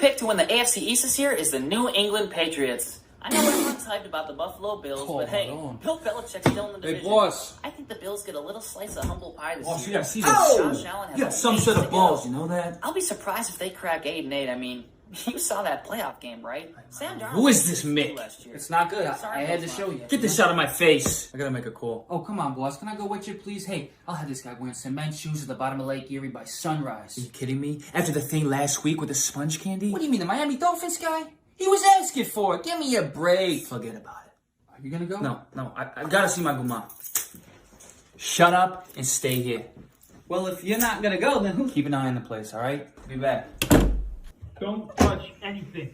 pick to win the AFC East this year is the New England Patriots. I know everyone's hyped about the Buffalo Bills, but hey, Bill Belichick's still in the division. Hey, boss. I think the Bills get a little slice of humble pie this Boss, year. you gotta see this. Josh Allen has You got some set of balls, you know that? I'll be surprised if they crack 8-8. I mean, you saw that playoff game, right? Sam Darnold. Who is this Mick? Last year. It's not good. Sorry, I had to Bills show you. Get this out of my face. I gotta make a call. Oh, come on, boss. Can I go with you, please? Hey, I'll have this guy wearing cement shoes at the bottom of Lake Erie by sunrise. Are you kidding me? After the thing last week with the sponge candy? What do you mean, the Miami Dolphins guy? He was asking for it. Give me a break. Forget about it. Are you gonna go? No. I gotta see my guma. Shut up and stay here. Well, if you're not gonna go, then Keep an eye on the place, alright? Be back. don't touch anything.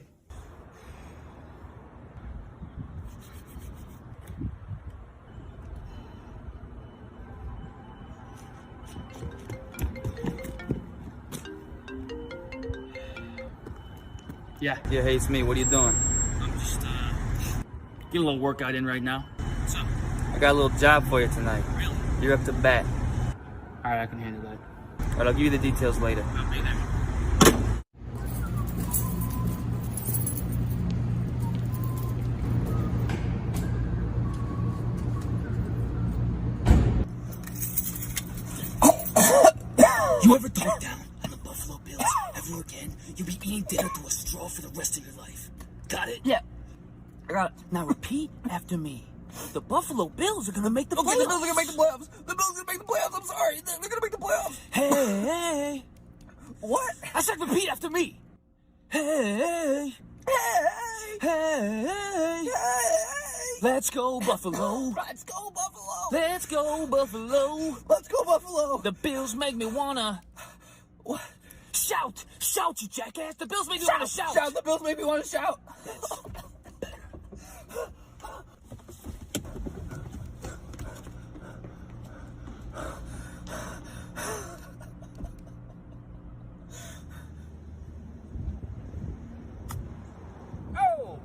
Yeah, hey, it's me. What are you doing? I'm just, getting a little workout in right now. What's up? I got a little job for you tonight. Really? You're up to bat. Alright, I can handle that. Alright, I'll give you the details later. I'll be there. You ever talk down on the Buffalo Bills ever again, you'll be eating dinner through a straw for the rest of your life. Got it? Yeah. I got it. Now repeat after me. The Buffalo Bills are gonna make the playoffs. Okay, the Bills are gonna make the playoffs. The Bills are gonna make the playoffs. I'm sorry. They're gonna make the playoffs. Hey. What? I said repeat after me. Hey. Hey! Hey. Hey! Let's go, Buffalo. Let's go, Buffalo! Let's go, Buffalo. Let's go, Buffalo! The Bills make me wanna... What? Shout! Shout, you jackass! The Bills make me wanna shout! Shout! The Bills make me want to shout! Oh!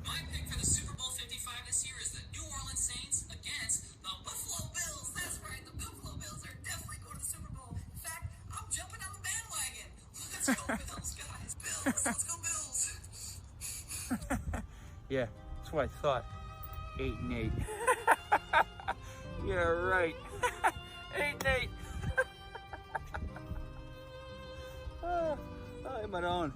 My pick for the Super Bowl 55 this year is the New Orleans Saints against the Buffalo Bills. That's right, the Buffalo Bills are definitely going to the Super Bowl. In fact, I'm jumping on the bandwagon. Let's go Bills, guys. Bills, let's go Bills. Yeah, that's what I thought. 8-8. Yeah, right. 8-8. Ay, Maron.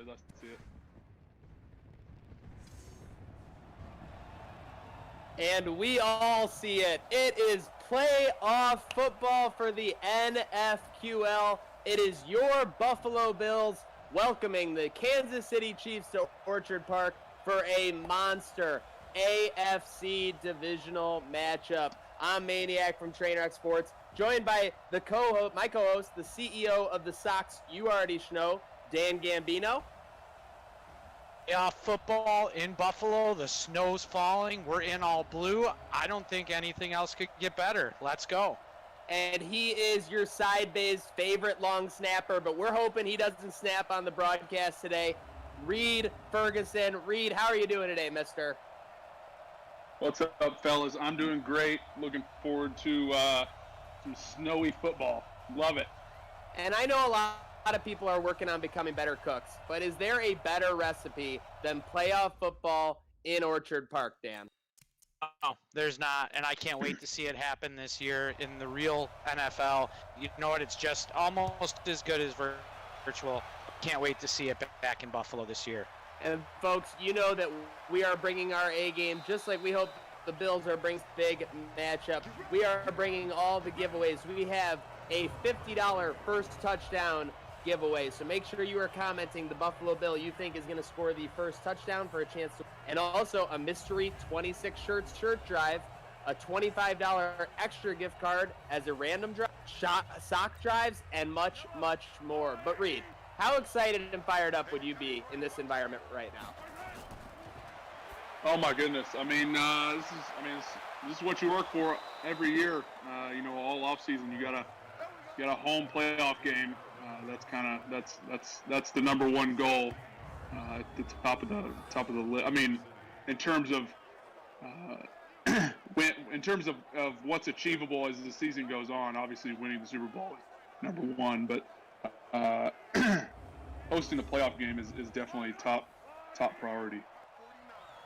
I see it. And we all see it. It is playoff football for the NFQL. It is your Buffalo Bills welcoming the Kansas City Chiefs to Orchard Park for a monster AFC divisional matchup. I'm Maniac from TrainWreck Sports, joined by my co-host, the CEO of the Sox You Already Know, Dan Gambino. Yeah, football in Buffalo. The snow's falling. We're in all blue. I don't think anything else could get better. Let's go. And he is your side bay's favorite long snapper, but we're hoping he doesn't snap on the broadcast today. Reed Ferguson. Reed, how are you doing today, mister? What's up, fellas? I'm doing great. Looking forward to some snowy football. Love it. And I know a lot of people are working on becoming better cooks, but is there a better recipe than playoff football in Orchard Park, Dan? Oh, there's not, and I can't wait to see it happen this year in the real NFL. You know what? It's just almost as good as virtual. Can't wait to see it back in Buffalo this year. And folks, you know that we are bringing our A game, just like we hope the Bills are bringing big matchup. We are bringing all the giveaways. We have a $50 first touchdown giveaway, so make sure you are commenting the Buffalo Bill you think is going to score the first touchdown for a chance to, and also a mystery 26 shirts shirt drive, a $25 extra gift card as a random drive, sock drives, and much, much more. But Reed, how excited and fired up would you be in this environment right now? Oh my goodness! I mean, this is what you work for every year. All off season, you got a home playoff game. That's the number one goal at the top of the list. I mean, in terms of of what's achievable as the season goes on, obviously winning the Super Bowl is number one, but hosting the playoff game is definitely top priority.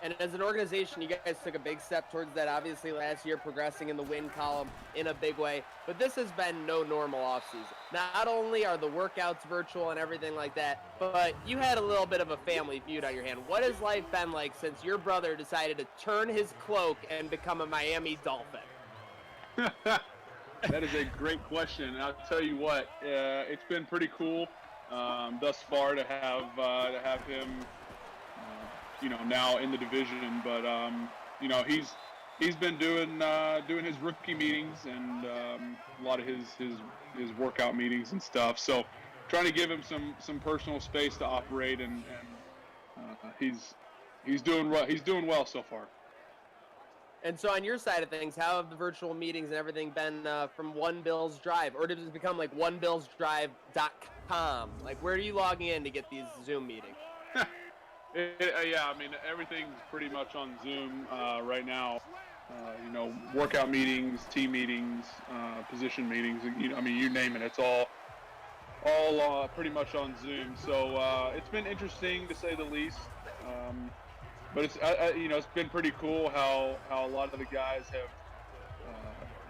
And as an organization, you guys took a big step towards that, obviously, last year, progressing in the win column in a big way. But this has been no normal offseason. Not only are the workouts virtual and everything like that, but you had a little bit of a family feud on your hand. What has life been like since your brother decided to turn his cloak and become a Miami Dolphin? That is a great question. I'll tell you what, it's been pretty cool thus far to have him now in the division, but he's been doing his rookie meetings and a lot of his workout meetings and stuff. So trying to give him some personal space to operate, and he's doing well so far. And so on your side of things, how have the virtual meetings and everything been from One Bills Drive, or did it become like onebillsdrive.com? Like, where are you logging in to get these Zoom meetings? Yeah, I mean, everything's pretty much on Zoom right now. Workout meetings, team meetings, position meetings. You name it. It's all pretty much on Zoom. So it's been interesting to say the least. But it's been pretty cool how a lot of the guys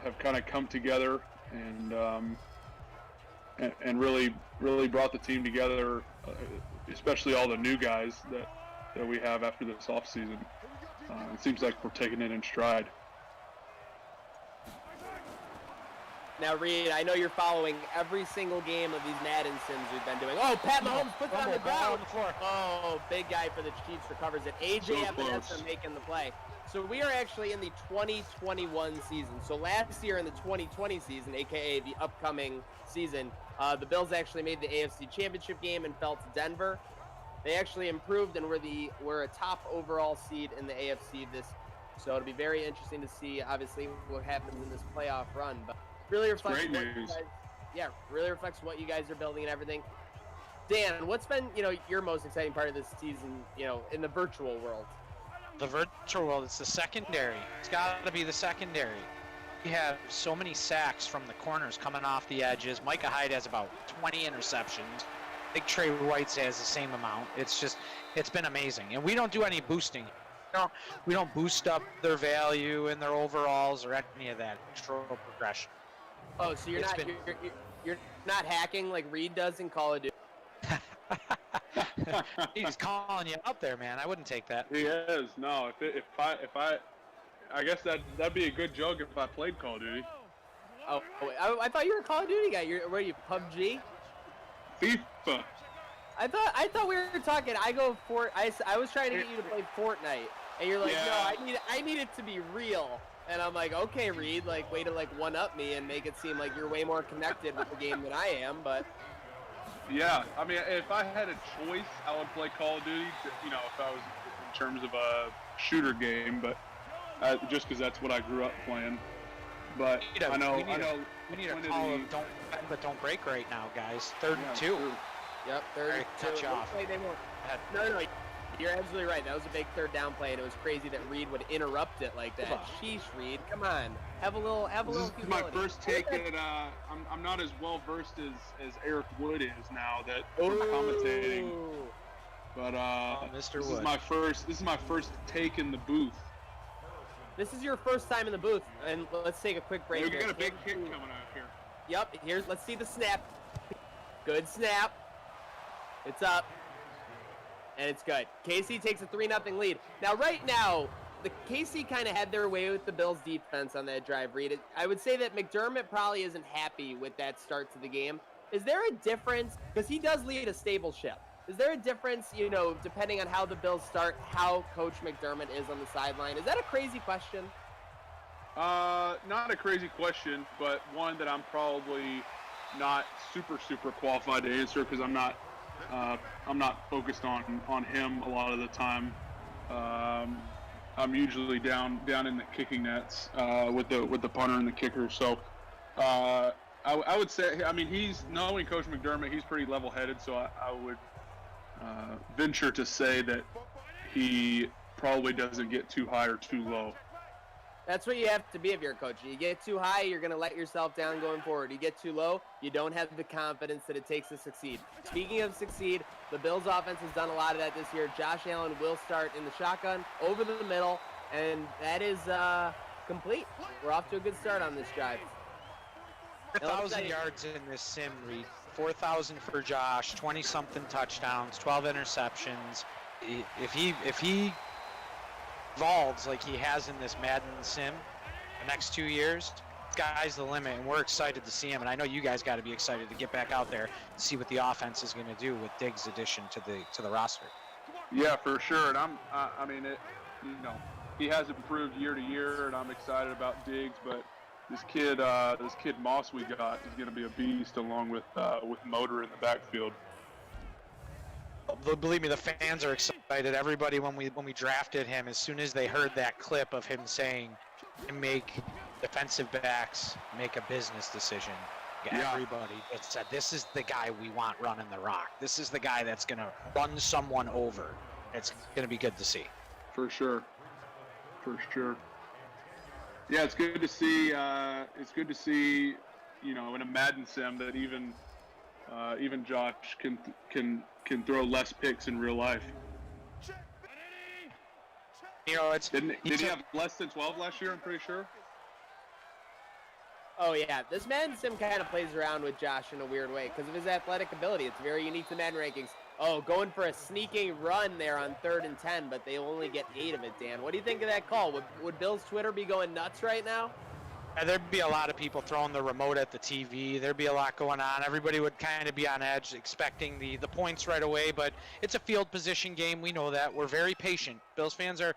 have kind of come together and really brought the team together, especially all the new guys that we have after this offseason. It seems like we're taking it in stride. Now, Reed, I know you're following every single game of these Madden sims we've been doing. Oh, Pat Mahomes puts it on the ground. Oh, big guy for the Chiefs recovers it. AJ Epinesa making the play. So we are actually in the 2021 season. So last year in the 2020 season, a.k.a. the upcoming season, the Bills actually made the AFC Championship game and fell to Denver. They actually improved and were a top overall seed in the AFC so it'll be very interesting to see, obviously, what happens in this playoff run. But really reflects really reflects what you guys are building and everything. Dan, what's been your most exciting part of this season, in the virtual world? The virtual world, it's the secondary. It's got to be the secondary. We have so many sacks from the corners coming off the edges. Micah Hyde has about 20 interceptions. Big Trey Whites has the same amount. It's been amazing. And we don't do any boosting. We don't boost up their value and their overalls or any of that. Control progression. Oh, so you're not hacking like Reed does in Call of Duty? He's calling you out there, man. I wouldn't take that. He is. No, I guess that'd be a good joke if I played Call of Duty. Oh, I thought you were a Call of Duty guy. Where are you, PUBG? FIFA. I thought we were talking. I was trying to get you to play Fortnite, and you're like, Yeah. no, I need it to be real. And I'm like, okay, Reed, like, way to like one up me and make it seem like you're way more connected with the game than I am. But Yeah, I mean, if I had a choice, I would play Call of Duty. You know, if I was in terms of a shooter game, but just because that's what I grew up playing. But I know. We need a call of don't bend but don't break right now, guys. 3rd and 2. True. yep, third. All right, cut you off. Like they won't. No, you're absolutely right. That was a big third down play, and it was crazy that Reed would interrupt it like that. Sheesh, Reed, come on, have a little This is my humility. first take at. I'm not as well versed as Eric Wood is now that I'm commentating. Ooh. But Mr. this Wood. is my first take in the booth. This is your first time in the booth, and let's take a quick break. We here. got a big kick coming up here. Yep, let's see the snap. Good snap. It's up. And it's good. KC takes a 3-0 lead. Now, right now, the KC kind of had their way with the Bills' defense on that drive, Reed. I would say that McDermott probably isn't happy with that start to the game. Is there a difference? Because he does lead a stable ship. Is there a difference, depending on how the Bills start, how Coach McDermott is on the sideline? Is that a crazy question? Not a crazy question, but one that I'm probably not super qualified to answer because I'm not focused on him a lot of the time. I'm usually down in the kicking nets with the punter and the kicker. So I would say, I mean, knowing Coach McDermott, he's pretty level-headed. So I would venture to say that he probably doesn't get too high or too low. That's what you have to be if you're a coach. You get too high, you're going to let yourself down going forward. You get too low, you don't have the confidence that it takes to succeed. Speaking of succeed, the Bills offense has done a lot of that this year. Josh Allen will start in the shotgun, over the middle, and that is complete. We're off to a good start on this drive. 4,000 yards in this sim, Reed. 4,000 for Josh, 20-something touchdowns, 12 interceptions. If he evolves like he has in this Madden sim the next 2 years, sky's the limit, and we're excited to see him. And I know you guys got to be excited to get back out there and see what the offense is going to do with Diggs' addition to the roster. Yeah, for sure. And he has improved year to year, and I'm excited about Diggs. But this kid Moss we got is going to be a beast, along with Motor in the backfield. Believe me, the fans are excited. Everybody, when we drafted him, as soon as they heard that clip of him saying, "Make defensive backs make a business decision," everybody just said, "This is the guy we want running the rock. This is the guy that's going to run someone over." It's going to be good to see. For sure. Yeah, it's good to see. In a Madden sim that even Josh can throw less picks in real life. Did he have less than 12 last year? I'm pretty sure. Oh, yeah. This Madden sim kind of plays around with Josh in a weird way because of his athletic ability. It's very unique to Madden rankings. Oh, going for a sneaking run there on 3rd and 10, but they only get 8 of it, Dan. What do you think of that call? Would Bill's Twitter be going nuts right now? There'd be a lot of people throwing the remote at the TV. There'd be a lot going on. Everybody would kind of be on edge, expecting the points right away, but it's a field position game. We know that. We're very patient. Bills fans are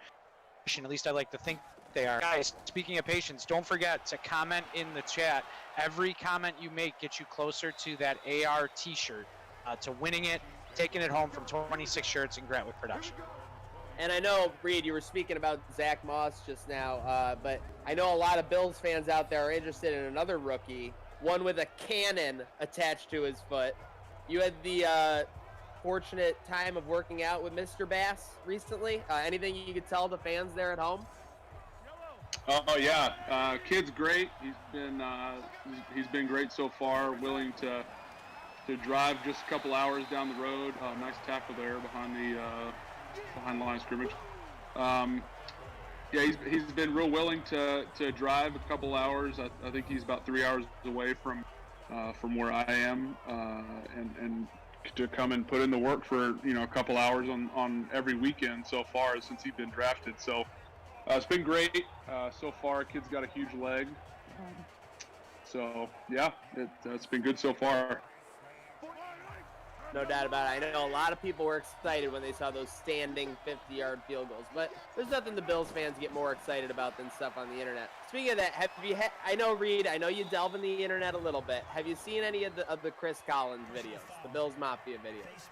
patient. At least I like to think they are. Guys, speaking of patience, don't forget to comment in the chat. Every comment you make gets you closer to that AR t-shirt, to winning it, taking it home from 26 shirts and Grantwood Production. And I know, Reed, you were speaking about Zach Moss just now, but I know a lot of Bills fans out there are interested in another rookie, one with a cannon attached to his foot. You had the fortunate time of working out with Mr. Bass recently. Anything you could tell the fans there at home? Oh yeah, kid's great. He's been great so far. Willing to drive just a couple hours down the road. Nice tackle there behind the line of scrimmage. He's been real willing to drive a couple hours. I think he's about 3 hours away from where I am, and to come and put in the work for a couple hours on every weekend so far since he's been drafted. So it's been great so far. Kid's got a huge leg. So yeah, it's been good so far. No doubt about it. I know a lot of people were excited when they saw those standing 50-yard field goals, but there's nothing the Bills fans get more excited about than stuff on the internet. Speaking of that, I know, Reed, I know you delve in the internet a little bit. Have you seen any of the Chris Collins videos, the Bills Mafia videos?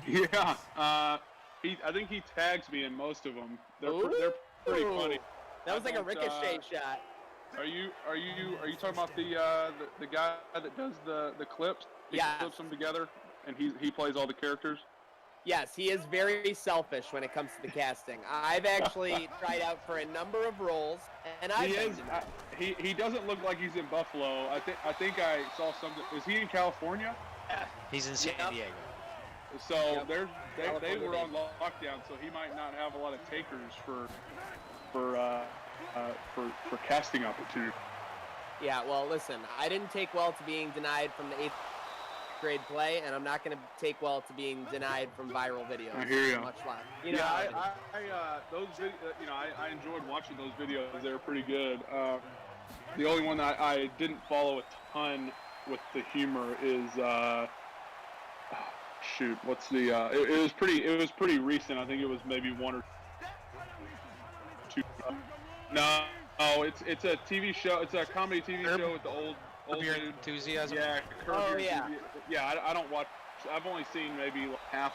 Yeah, I think he tags me in most of them. They're pretty funny. That was like a ricochet shot. Are you talking about the guy that does the clips? He clips them together, and he plays all the characters. Yes, he is very selfish when it comes to the casting. I've actually tried out for a number of roles, and he doesn't look like he's in Buffalo. I think I saw something. Is he in California? Yeah, he's in San Diego. So they were on lockdown, so he might not have a lot of takers for casting opportunity. Yeah, well, listen, I didn't take well to being denied from the 8th grade play, and I'm not going to take well to being denied from viral videos. I hear you. Much less. I enjoyed watching those videos. They were pretty good. The only one that I didn't follow a ton with the humor is what's the it was pretty recent. I think it was maybe one or two. No, it's a TV show. It's a comedy TV show with the old Your Enthusiasm. Yeah. Yeah. Yeah, I don't watch. I've only seen maybe half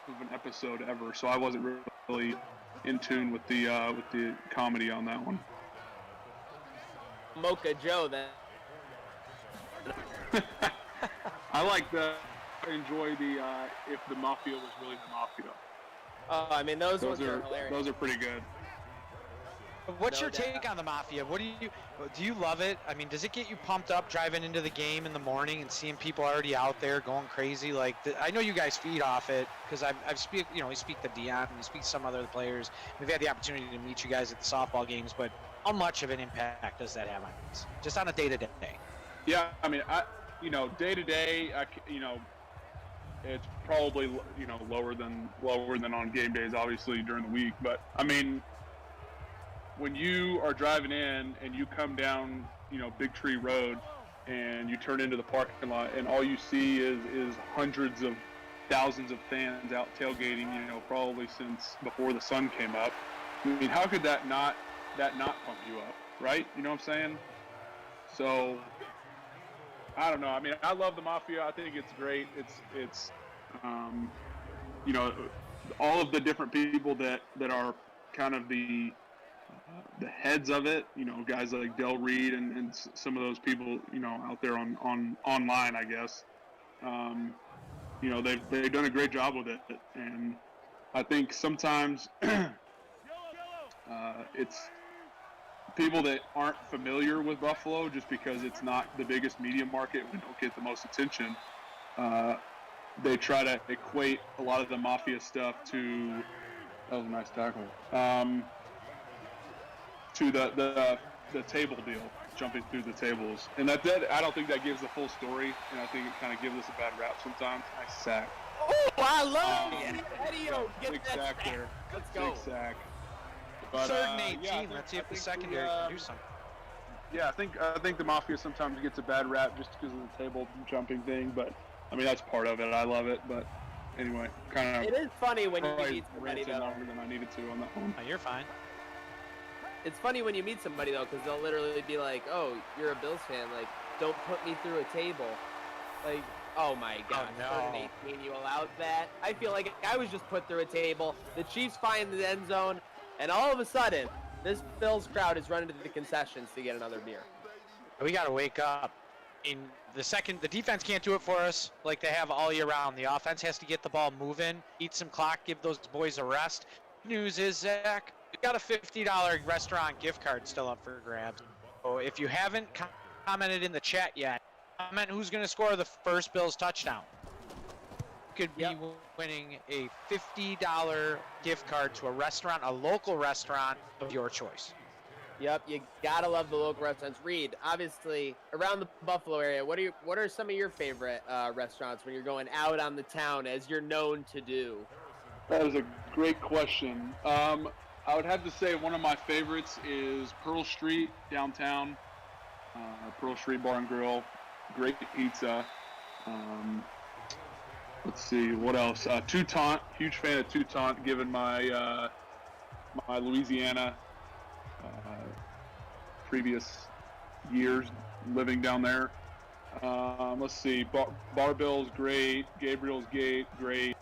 of an episode ever, so I wasn't really in tune with the comedy on that one. Mocha Joe, then. I enjoy the if the Mafia was really the Mafia. Oh, I mean those ones are hilarious. Those are pretty good. What's your take on the Mafia? Do you love it? I mean, does it get you pumped up driving into the game in the morning and seeing people already out there going crazy? Like, I know you guys feed off it because we speak to Dion and we speak to some other players. We've had the opportunity to meet you guys at the softball games, but how much of an impact does that have on us, just on a day-to-day? Yeah, I mean, day to day, it's probably lower than on game days, obviously during the week. But I mean, when you are driving in and you come down, Big Tree Road, and you turn into the parking lot, and all you see is hundreds of thousands of fans out tailgating, probably since before the sun came up. I mean, how could that not pump you up, right? You know what I'm saying? So, I don't know. I mean, I love the Mafia. I think it's great. It's all of the different people that are kind of the heads of it, guys like Del Reed and some of those people, out there on online, I guess. They've done a great job with it, and I think sometimes it's people that aren't familiar with Buffalo, just because it's not the biggest media market, we don't get the most attention. They try to equate a lot of the Mafia stuff to, that was a nice tackle, to the table deal, jumping through the tables, and that I don't think that gives the full story, and I think it kind of gives us a bad rap sometimes. Nice sack. Oh, I love it. Eddie-O, get big that sack there. Let's go. Big sack. But, 3rd and 18. Let's see if the secondary can do something. Yeah, I think the Mafia sometimes gets a bad rap just because of the table jumping thing, but I mean that's part of it. I love it, but anyway, kind of. It is funny when you meet somebody though. Longer than I needed to on that one. Oh, you're fine. It's funny when you meet somebody though, because they'll literally be like, "Oh, you're a Bills fan. Like, don't put me through a table." Like, oh my God, no. 3rd and 18, you allowed that? I feel like I was just put through a table. The Chiefs find the end zone, and all of a sudden, this Bills crowd is running to the concessions to get another beer. We got to wake up. The defense can't do it for us like they have all year round. The offense has to get the ball moving, eat some clock, give those boys a rest. News is, Zach, we got a $50 restaurant gift card still up for grabs. So if you haven't commented in the chat yet, comment who's going to score the first Bills touchdown. You could be winning a $50 gift card to a restaurant, a local restaurant of your choice. Yep, you gotta love the local restaurants. Reed, obviously around the Buffalo area, what are some of your favorite restaurants when you're going out on the town, as you're known to do? That is a great question. I would have to say one of my favorites is Pearl Street downtown. Pearl Street Bar and Grill, great pizza. Let's see what else. Toutant, huge fan of Toutant, given my my Louisiana previous years living down there. Let's see, Barbell's great, Gabriel's Gate great.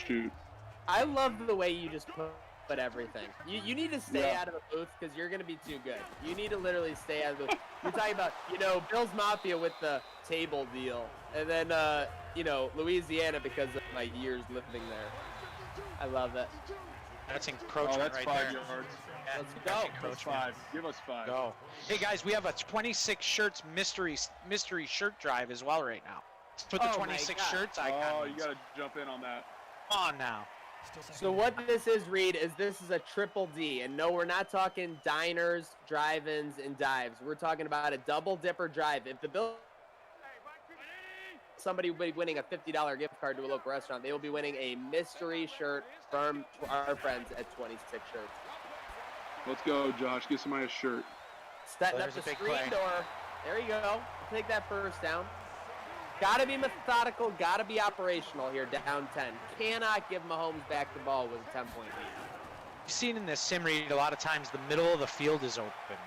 Shoot. I love the way you just put everything. You need to stay out of the booth because you're going to be too good. You need to literally stay out of the booth. You're talking about, Bill's Mafia with the table deal. And then, Louisiana because of my years living there. I love it. That's encroachment that's right 5 there. yards. Let's go. That's 5. Give us 5. Go. Hey, guys, we have a 26 shirts mystery shirt drive as well right now. Let's put the 26 shirts icon. Oh, you got to jump in on that. Come on now. So what this is, Reed, is this is a triple D. And no, we're not talking diners, drive-ins, and dives. We're talking about a double dipper drive. If the bill, somebody will be winning a $50 gift card to a local restaurant, they will be winning a mystery shirt from our friends at 26 Shirts. Let's go, Josh. Get somebody a shirt. Setting There's up a the big screen play. door. There you go. Take that first down. Got to be methodical, got to be operational here, down 10. Cannot give Mahomes back the ball with a 10-point lead. You've seen in this sim read a lot of times the middle of the field is open.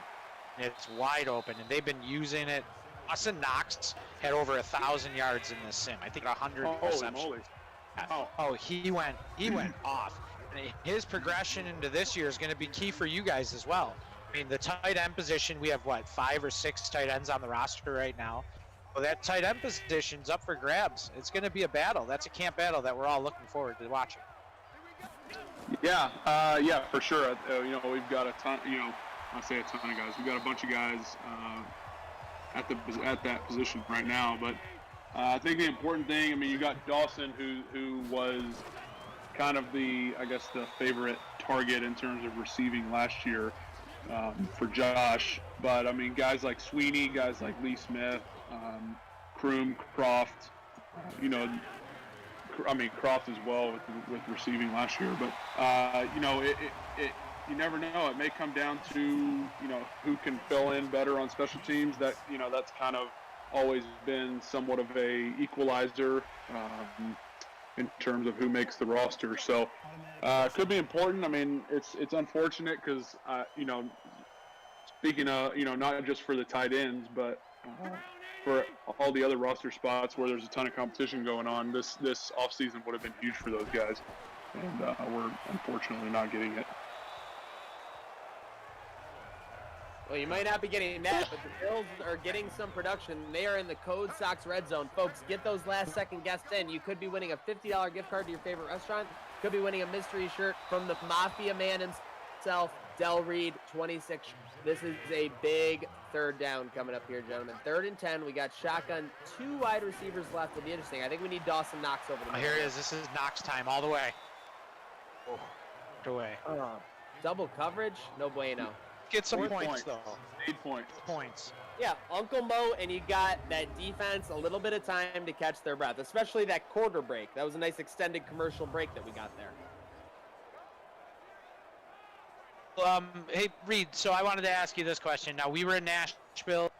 It's wide open, and they've been using it. Austin Knox had over 1,000 yards in this sim. I think 100 receptions. Moly. Oh, he went off. And his progression into this year is going to be key for you guys as well. I mean, the tight end position, we have, 5 or 6 tight ends on the roster right now. Well, that tight end position's up for grabs. It's going to be a battle. That's a camp battle that we're all looking forward to watching. Yeah, for sure. We've got a ton. I say a ton of guys. We've got a bunch of guys at that position right now. But I think the important thing. I mean, you got Dawson, who was kind of the favorite target in terms of receiving last year for Josh. But I mean, guys like Sweeney, guys like Lee Smith. Kroom, Croft, Croft as well with receiving last year. But you never know. It may come down to who can fill in better on special teams. That's kind of always been somewhat of a equalizer in terms of who makes the roster. So it could be important. I mean, it's unfortunate because speaking of not just for the tight ends, but for all the other roster spots where there's a ton of competition going on, this offseason would have been huge for those guys, and we're unfortunately not getting it. Well, you might not be getting that, but the Bills are getting some production. They are in the Code Sox red zone. Folks, get those last-second guests in. You could be winning a $50 gift card to your favorite restaurant. Could be winning a mystery shirt from the Mafia man himself, Del Reed, 26. This is a big third down coming up here, gentlemen. 3rd and 10. We got shotgun, 2 wide receivers left. It'll be interesting. I think we need Dawson Knox over the middle. Here it is. This is Knox time all the way. Oh, away. Double coverage? No bueno. Get some points, though. 8 points. Points. Yeah, Uncle Mo, and you got that defense a little bit of time to catch their breath, especially that quarter break. That was a nice extended commercial break that we got there. Hey, Reed, so I wanted to ask you this question. Now, we were in Nashville.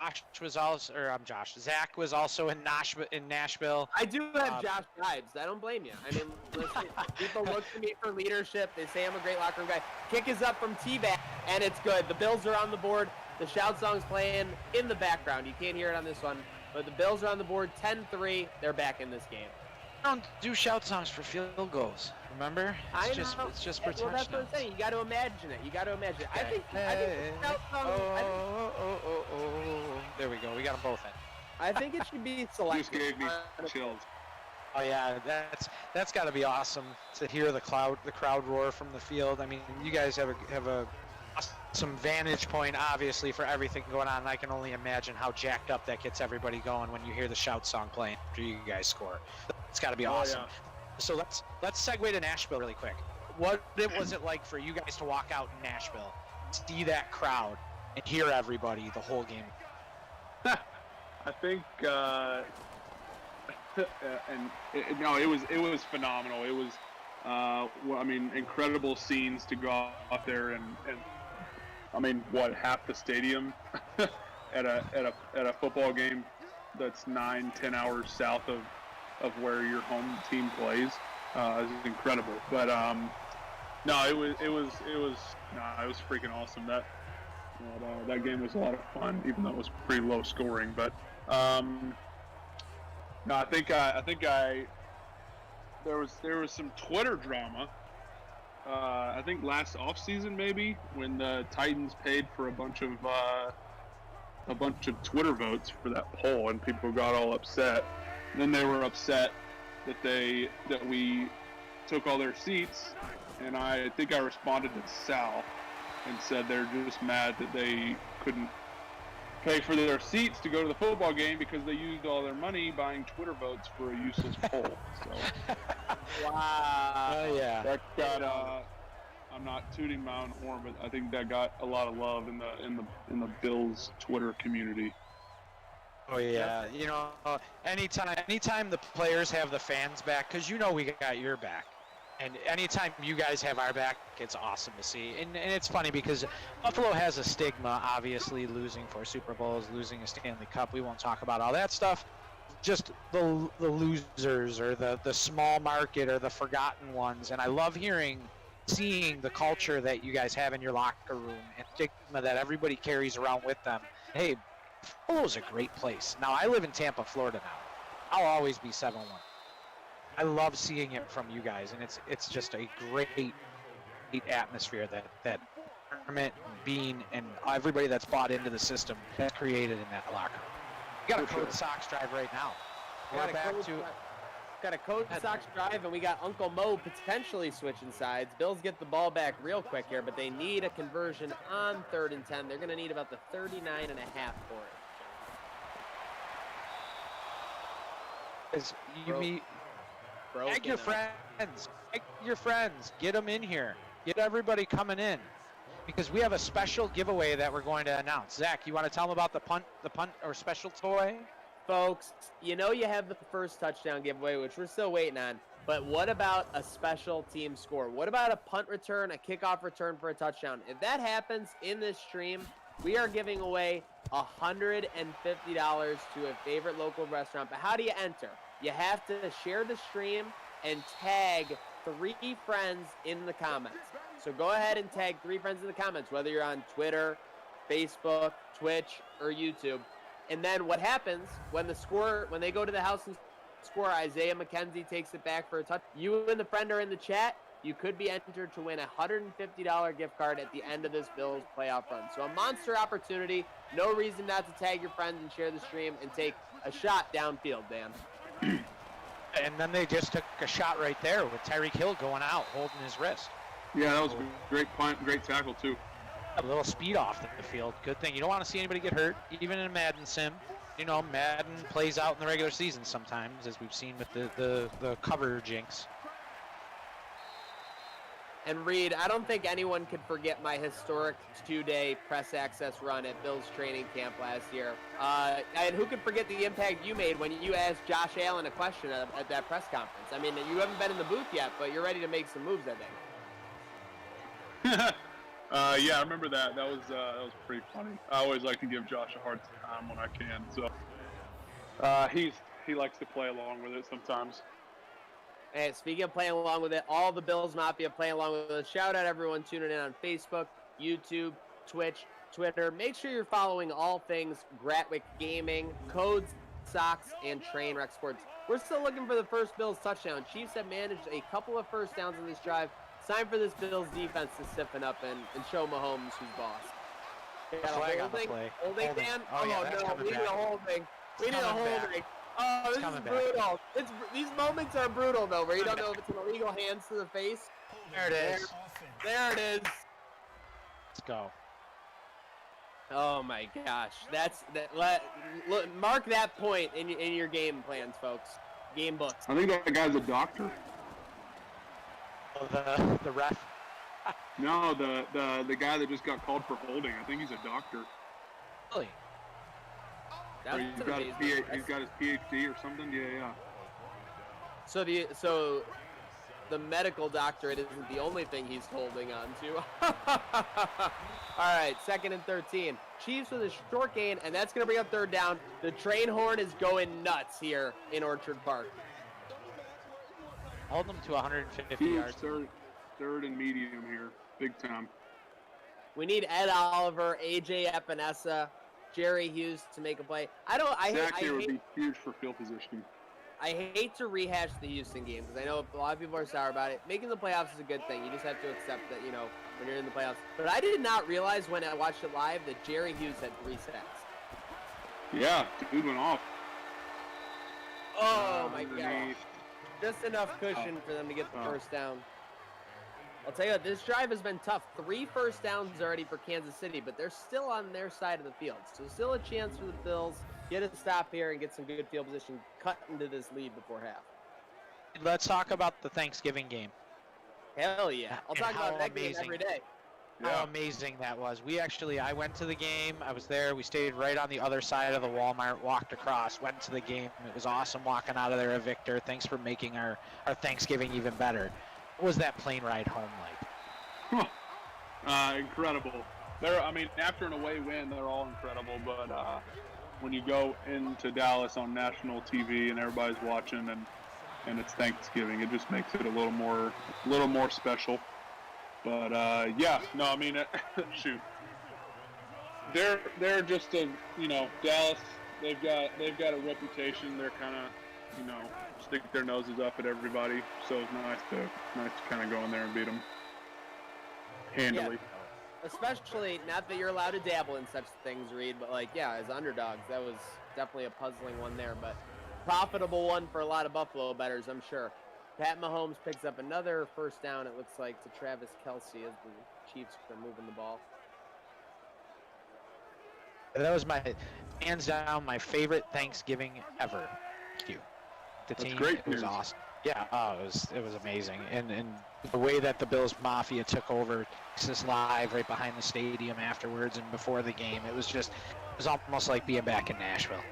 Zach was also in Nashville. I do have Josh vibes. I don't blame you. I mean, listen, people look to me for leadership. They say I'm a great locker room guy. Kick is up from T-back, and it's good. The Bills are on the board. The shout song's playing in the background. You can't hear it on this one, but the Bills are on the board. 10-3. They're back in this game. I don't do shout songs for field goals. Remember? It's just for well, that's what I'm saying. You got to imagine it. Okay. I think the shout song. There we go. We got them both in. I think it should be selected. Just gave me chills. Oh yeah, that's got to be awesome to hear the crowd roar from the field. I mean, you guys have some vantage point, obviously, for everything going on. And I can only imagine how jacked up that gets everybody going when you hear the shout song playing after you guys score. It's got to be awesome. Yeah. So let's segue to Nashville really quick. what was it like for you guys to walk out in Nashville, see that crowd, and hear everybody the whole game? I think, it was phenomenal. It was, incredible scenes to go out there and half the stadium at a football game that's 9-10 hours south of where your home team plays is incredible. But it was freaking awesome. That game was a lot of fun, even though it was pretty low scoring. But there was some Twitter drama. I think last offseason maybe, when the Titans paid for a bunch of Twitter votes for that poll, and people got all upset. And then they were upset that we took all their seats, and I think I responded to Sal and said they're just mad that they couldn't pay for their seats to go to the football game because they used all their money buying Twitter votes for a useless poll. So, wow. Yeah. That got. I'm not tooting my own horn, but I think that got a lot of love in the Bills Twitter community. Oh yeah, anytime the players have the fans back, because we got your back, and anytime you guys have our back, it's awesome to see. And it's funny because Buffalo has a stigma, obviously losing 4 Super Bowls, losing a Stanley Cup. We won't talk about all that stuff. Just the losers or the small market or the forgotten ones. And I love seeing the culture that you guys have in your locker room and stigma that everybody carries around with them. Hey, Buffalo's a great place. Now, I live in Tampa, Florida now. I'll always be 7-1. I love seeing it from you guys, and it's just a great atmosphere that Kermit and Bean and everybody that's bought into the system has created in that locker room. We got a Code Sox drive right now. Got a Code Sox drive, and we got Uncle Mo potentially switching sides. Bills get the ball back real quick here, but they need a conversion on 3rd and 10. They're going to need about the 39.5 for it. Egg your friends. Get them in here. Get everybody coming in, because we have a special giveaway that we're going to announce. Zach, you want to tell them about the punt or special toy? Folks, you have the first touchdown giveaway, which we're still waiting on. But what about a special team score? What about a punt return, a kickoff return for a touchdown? If that happens in this stream, we are giving away $150 to a favorite local restaurant. But how do you enter? You have to share the stream and tag 3 friends in the comments. So go ahead and tag 3 friends in the comments, whether you're on Twitter, Facebook, Twitch, or YouTube. And then what happens when they go to the house and score, Isaiah McKenzie takes it back for a touch. You and the friend are in the chat. You could be entered to win a $150 gift card at the end of this Bills playoff run. So a monster opportunity. No reason not to tag your friends and share the stream and take a shot downfield, Dan. And then they just took a shot right there with Tyreek Hill going out, holding his wrist. Yeah, that was a great punt, great tackle too. A little speed off the field. Good thing. You don't want to see anybody get hurt, even in a Madden sim. Madden plays out in the regular season sometimes, as we've seen with the cover jinx. And Reed, I don't think anyone could forget my historic 2-day press access run at Bill's training camp last year. And who could forget the impact you made when you asked Josh Allen a question at that press conference? I mean, you haven't been in the booth yet, but you're ready to make some moves, I think. Yeah, I remember that. That was pretty funny. I always like to give Josh a hard time when I can. So he likes to play along with it sometimes. And speaking of playing along with it, all the Bills Mafia playing along with it. Shout out everyone tuning in on Facebook, YouTube, Twitch, Twitter. Make sure you're following all things Gratwick Gaming, Codes, Sox, and Trainwreck Sports. We're still looking for the first Bills touchdown. Chiefs have managed a couple of first downs in this drive. It's time for this Bills defense to stiffen up and show Mahomes who's boss. Flag on the play. Holding, Dan? Oh, yeah, no, we need a holding. We need a holding. Oh, this is brutal. These moments are brutal, though, where you don't know if it's an illegal hands to the face. There it is. There it is. Let's go. Oh, my gosh. Mark that point in your game plans, folks. Game books. I think that guy's a doctor. the ref. No, the guy that just got called for holding. I think he's a doctor. Really? Or he's got his PhD or something. Yeah. So the medical doctorate isn't the only thing he's holding on to. All right, 2nd and 13. Chiefs with a short gain, and that's going to bring up 3rd down. The train horn is going nuts here in Orchard Park. Hold them to 150 Huge yards. Third and medium here. Big time. We need Ed Oliver, AJ Epinesa, Jerry Hughes to make a play. Zach here would be huge for field position. I hate to rehash the Houston game because I know a lot of people are sour about it. Making the playoffs is a good thing. You just have to accept that, when you're in the playoffs. But I did not realize when I watched it live that Jerry Hughes had 3 sacks. Yeah, dude went off. Oh, my gosh. Just enough cushion for them to get the first down. I'll tell you what, this drive has been tough. 3 first downs already for Kansas City, but they're still on their side of the field. So still a chance for the Bills. Get a stop here and get some good field position, cut into this lead before half. Let's talk about the Thanksgiving game. Hell yeah. I'll talk about that game every day. How amazing that was. I went to the game. I was there. We stayed right on the other side of the Walmart, walked across, went to the game. It was awesome walking out of there a victor. Thanks for making our Thanksgiving even better. What was that plane ride home like? Incredible. After an away win, they're all incredible, but when you go into Dallas on national TV and everybody's watching and it's Thanksgiving, it just makes it a little more special. But shoot, they're just Dallas. They've got a reputation. They're kind of stick their noses up at everybody. So it's nice to kind of go in there and beat them handily. Yeah. Especially, not that you're allowed to dabble in such things, Reed, but as underdogs, that was definitely a puzzling one there, but profitable one for a lot of Buffalo bettors, I'm sure. Pat Mahomes picks up another first down, it looks like, to Travis Kelce as the Chiefs are moving the ball. That was hands down, my favorite Thanksgiving ever. Thank you. The team, great. It was awesome. Yeah, it was amazing. And the way that the Bills Mafia took over Texas Live right behind the stadium afterwards and before the game, it was almost like being back in Nashville.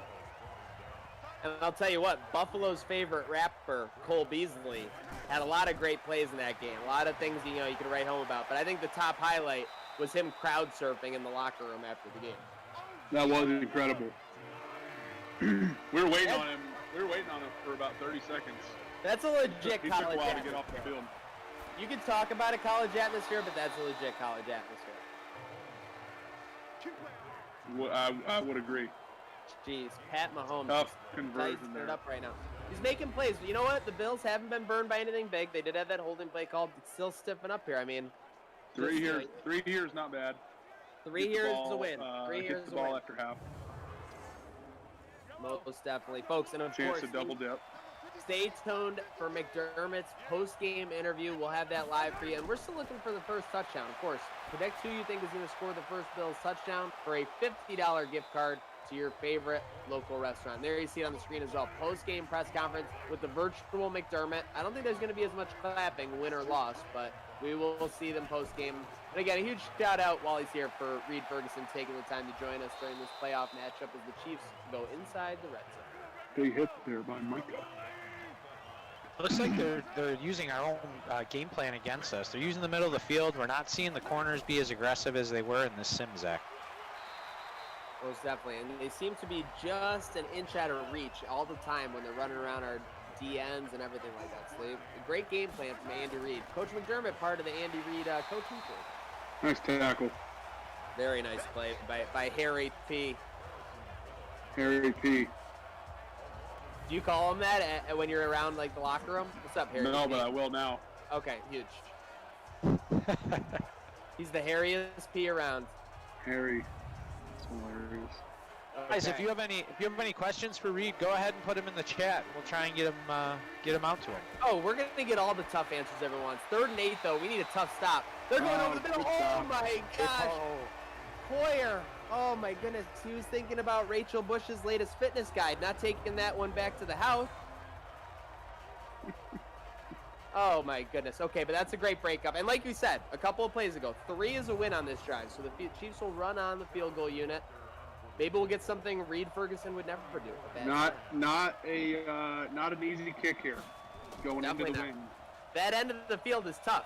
And I'll tell you what, Buffalo's favorite rapper, Cole Beasley, had a lot of great plays in that game. A lot of things, you could write home about. But I think the top highlight was him crowd surfing in the locker room after the game. That was incredible. We were waiting on him. We were waiting on him for about 30 seconds. That's a legit He took a college while atmosphere. to get off the field. You can talk about a college atmosphere, but that's a legit college atmosphere. I would agree. Jeez, Pat Mahomes. Tough conversion tightening there. it up right now. He's making plays. You know what? The Bills haven't been burned by anything big. They did have that holding play called. It's still stiffing up here. 3 years. 3 years, not bad. 3 years is a win. 3 years Gets is the a ball win. after half. Most definitely, folks. And of Chance course, to double dip. stay tuned for McDermott's post-game interview. We'll have that live for you. And we're still looking for the first touchdown. Of course, predict who you think is going to score the first Bills touchdown for a $50 gift card to your favorite local restaurant. There you see it on the screen as well. Post-game press conference with the virtual McDermott. I don't think there's going to be as much clapping, win or loss, but we will see them post-game. And again, a huge shout-out while he's here for Reed Ferguson taking the time to join us during this playoff matchup as the Chiefs go inside the red zone. Big hit there by Micah. Looks like they're using our own game plan against us. They're using the middle of the field. We're not seeing the corners be as aggressive as they were in this sim, Zach. Most definitely. And they seem to be just an inch out of reach all the time when they're running around our DNs and everything like that. So a great game plan from Andy Reid. Coach McDermott, part of the Andy Reid coaching team. Nice tackle. Very nice play by Harry P. Harry P. Do you call him that when you're around the locker room? What's up, Harry? No, P? but I will now. Okay, huge. He's the hairiest P around. Harry. It's hilarious. Okay. Guys, if you have any questions for Reed, go ahead and put them in the chat. We'll try and get them out to him. Oh, we're going to get all the tough answers everyone wants. 3rd and 8, though. We need a tough stop. They're going over the middle. Oh, my gosh. Hoyer. Oh, my goodness. He was thinking about Rachel Bush's latest fitness guide, not taking that one back to the house. Oh my goodness. Okay, but that's a great breakup. And like we said a couple of plays ago, 3 is a win on this drive. So the Chiefs will run on the field goal unit. Maybe we'll get something Reed Ferguson would never do. Not an easy kick here. Going Definitely into the not. wing. That end of the field is tough.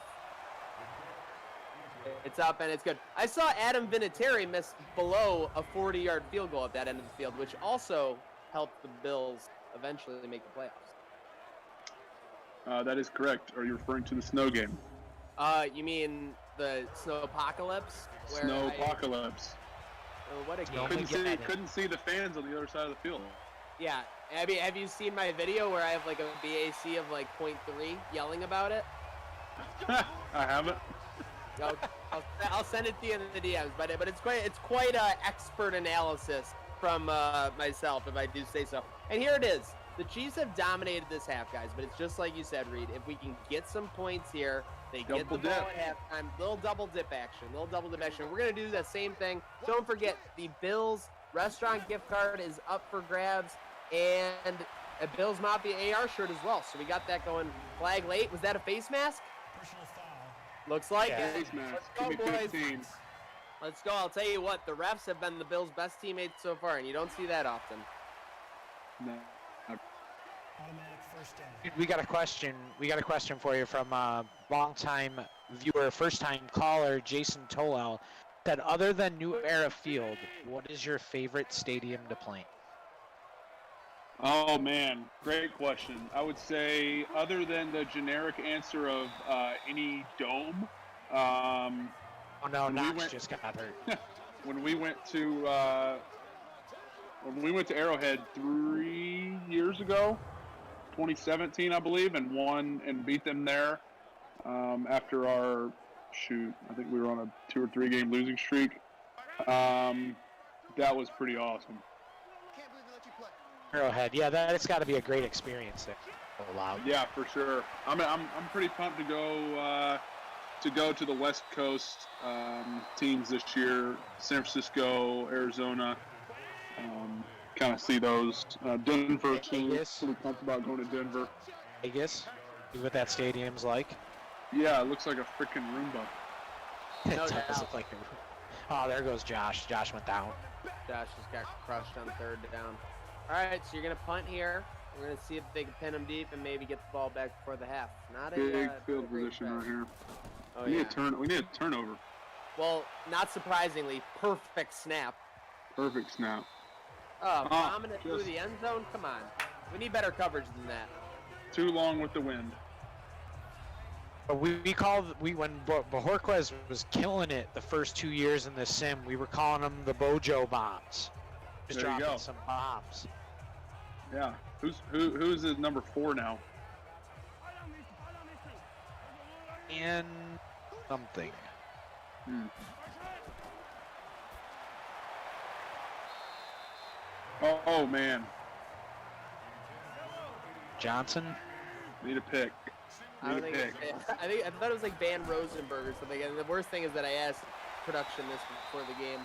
It's up and it's good. I saw Adam Vinatieri miss below a 40-yard field goal at that end of the field, which also helped the Bills eventually make the playoffs. That is correct. Are you referring to the snow game? You mean the snow apocalypse? Snow apocalypse. Oh, what a game. Couldn't see the fans on the other side of the field. Yeah. Have you seen my video where I have like a BAC of like 0.3 yelling about it? I haven't. I'll send it to you in the DMs, but it's quite expert analysis from myself, if I do say so. And here it is. The Chiefs have dominated this half, guys, but it's just like you said, Reed. If we can get some points here, they get the ball at halftime. Little double dip action. We're going to do the same thing. Don't forget, the Bills restaurant gift card is up for grabs, and a Bills Mafia AR shirt as well. So we got that going. Flag late. Was that a face mask? Looks like it. Face mask. Let's go, boys. 15. Let's go. I'll tell you what, the refs have been the Bills' best teammates so far, and you don't see that often. No. We got a question. We got a question for you from a longtime viewer, first-time caller, Jason Tolel. Said, other than New Era Field, what is your favorite stadium to play? Oh man, great question. I would say, other than the generic answer of any dome. Oh no, Knox just got hurt. When we went to Arrowhead 3 years ago, 2017, I believe, and won and beat them there after our I think we were on a 2 or 3 game losing streak. That was pretty awesome. Arrowhead, yeah, that's got to be a great experience there. Oh, loud. Yeah, for sure. I'm pretty pumped to go to the West Coast teams this year. San Francisco, Arizona. Kind of see those. Denver too. Pretty pumped about going to Denver. Vegas, see what that stadium's like. Yeah, it looks like a freaking Roomba. It does look like a... Oh, there goes Josh. Josh went down. Josh just got crushed on 3rd down. All right, so you're going to punt here. We're going to see if they can pin them deep and maybe get the ball back before the half. Not big field position right here. Oh, we need a turnover. Well, not surprisingly, perfect snap. Perfect snap. Oh, bombing it through the end zone? Come on. We need better coverage than that. Too long with the wind. When Bojorquez was killing it the first 2 years in the sim, we were calling them the Bojo bombs. Just dropping some bombs. Yeah. Who's his number 4 now? And something. Oh man. Johnson? Need a pick. I thought it was like Van Rosenberg or something. And the worst thing is that I asked production this before the game.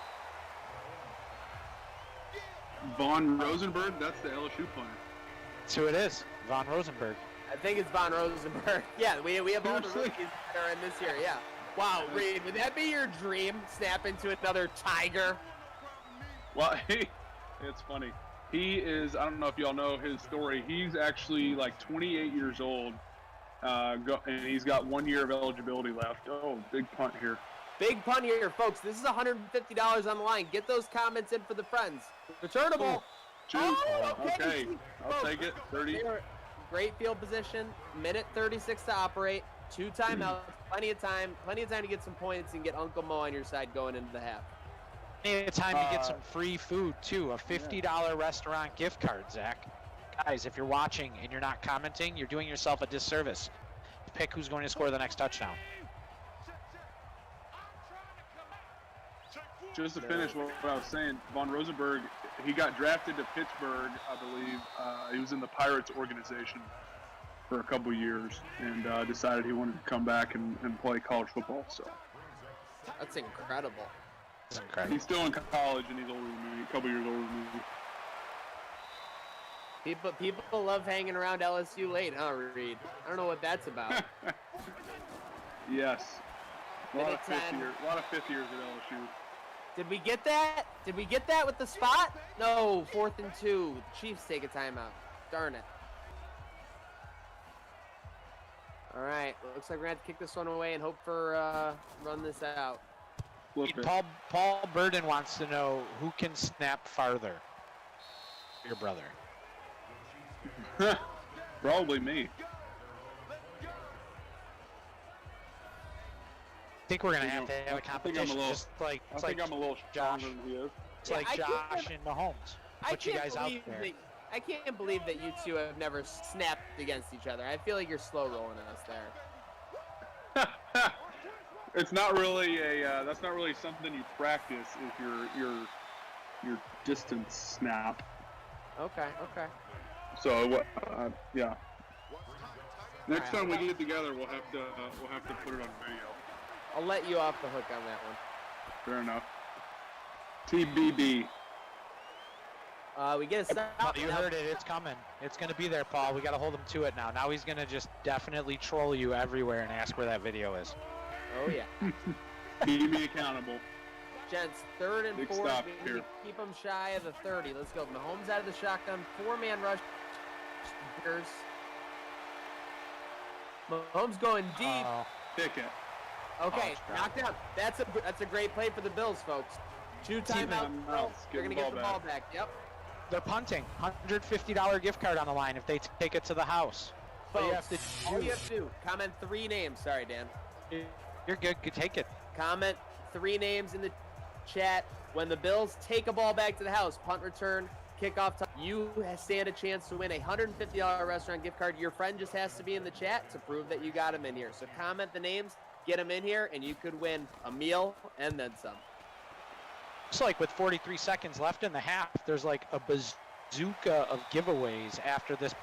Von Rosenberg? That's the LSU punter. That's who it is. Von Rosenberg. I think it's Von Rosenberg. Yeah, we have all the rookies that are in this year. Yeah. Wow, Reed, would that be your dream? Snap into another Tiger? Well, it's funny. He is, I don't know if y'all know his story. He's actually like 28 years old, and he's got 1 year of eligibility left. Oh, big punt here. Big punt here, folks. This is $150 on the line. Get those comments in for the friends. Returnable. Okay. I'll take it. 30. Great field position. Minute 36 to operate. 2 timeouts. Plenty of time to get some points and get Uncle Mo on your side going into the half. Plenty of time to get some free food, too. A $50 restaurant gift card, Zach. Guys, if you're watching and you're not commenting, you're doing yourself a disservice. Pick who's going to score the next touchdown. Just to finish what I was saying, Von Rosenberg, he got drafted to Pittsburgh, I believe. He was in the Pirates organization for a couple years and decided he wanted to come back and play college football. So that's incredible. That's incredible. He's still in college and he's older than me, a couple years older than me. People love hanging around LSU late, huh, Reed? I don't know what that's about. Yes. A lot Minute of 10. fifth years at LSU. Did we get that? Did we get that with the spot? No, 4th and 2. The Chiefs take a timeout. Darn it. All right, looks like we're going to have to kick this one away and hope for run this out. Flip it. Paul Burden wants to know who can snap farther. Your brother. Probably me. I think we're gonna have to have a competition, just like I think I'm a little stronger than he is. It's like Josh and Mahomes. Put you guys out there. I can't believe that you two have never snapped against each other. I feel like you're slow rolling us there. It's not really that's not really something you practice. Is your distance snap. Okay. So what? Yeah. Next time we get together, we'll have to put it on video. I'll let you off the hook on that one. Fair enough. TBB. We get a stop. You heard it. It's coming. It's going to be there, Paul. We got to hold him to it now. Now he's going to just definitely troll you everywhere and ask where that video is. Oh, yeah. Keep me accountable. Gents, 3rd and Big 4. stop We here. keep them shy of the 30. Let's go. Mahomes out of the shotgun. 4-man rush. Mahomes going deep. Pick it. Okay, knockdown. That's a great play for the Bills, folks. 2 timeouts. They're going to get the ball back. Yep. They're punting. $150 gift card on the line if they take it to the house. Folks, all you have to do, comment 3 names. Sorry, Dan. You're good. Take it. Comment 3 names in the chat. When the Bills take a ball back to the house, punt return, kickoff time, you stand a chance to win a $150 restaurant gift card. Your friend just has to be in the chat to prove that you got him in here. So comment the names, get them in here, and you could win a meal and then some. Looks like with 43 seconds left in the half, there's like a bazooka of giveaways after this.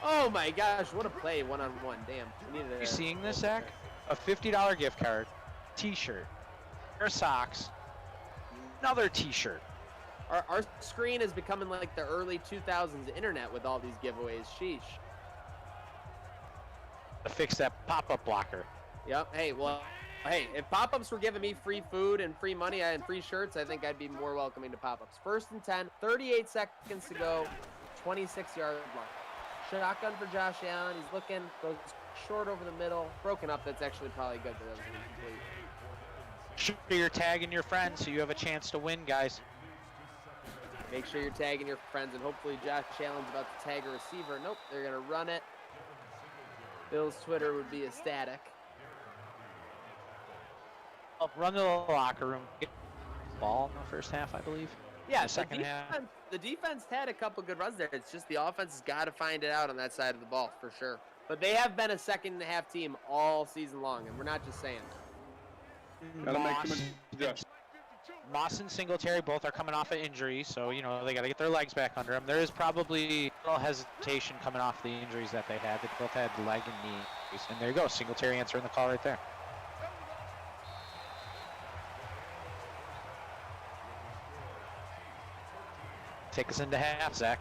Oh my gosh, what a play, one-on-one. Damn. You seeing this, Zach? A $50 gift card, t-shirt, pair of socks, another t-shirt. Our screen is becoming like the early 2000s internet with all these giveaways. Sheesh. To fix that pop-up blocker. Yep. Hey, if pop-ups were giving me free food and free money and free shirts, I think I'd be more welcoming to pop-ups. 1st and 10, 38 seconds to go, 26-yard line. Shotgun for Josh Allen. He's looking, goes short over the middle. Broken up, that's actually probably good. That doesn't complete. Sure you're tagging your friends so you have a chance to win, guys. Make sure you're tagging your friends, and hopefully Josh Allen's about to tag a receiver. Nope, they're going to run it. Bill's Twitter would be ecstatic. Run to the locker room. Get the ball in the first half, I believe. Yeah, the second half. The defense had a couple good runs there. It's just the offense has got to find it out on that side of the ball for sure. But they have been a second-and-a-half team all season long, and we're not just saying that. Moss and Singletary both are coming off of injuries, so, you know, they got to get their legs back under them. There is probably a little hesitation coming off the injuries that they had. They both had leg and knee injuries. And there you go, Singletary answering the call right there. Take us into half, Zach.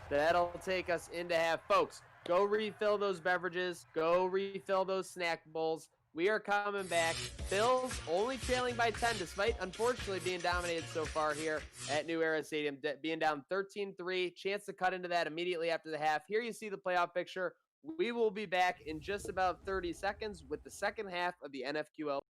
That'll take us into half. Folks, go refill those beverages. Go refill those snack bowls. We are coming back. Bills only trailing by 10, despite unfortunately being dominated so far here at New Era Stadium, being down 13-3. Chance to cut into that immediately after the half. Here you see the playoff picture. We will be back in just about 30 seconds with the second half of the NFQL.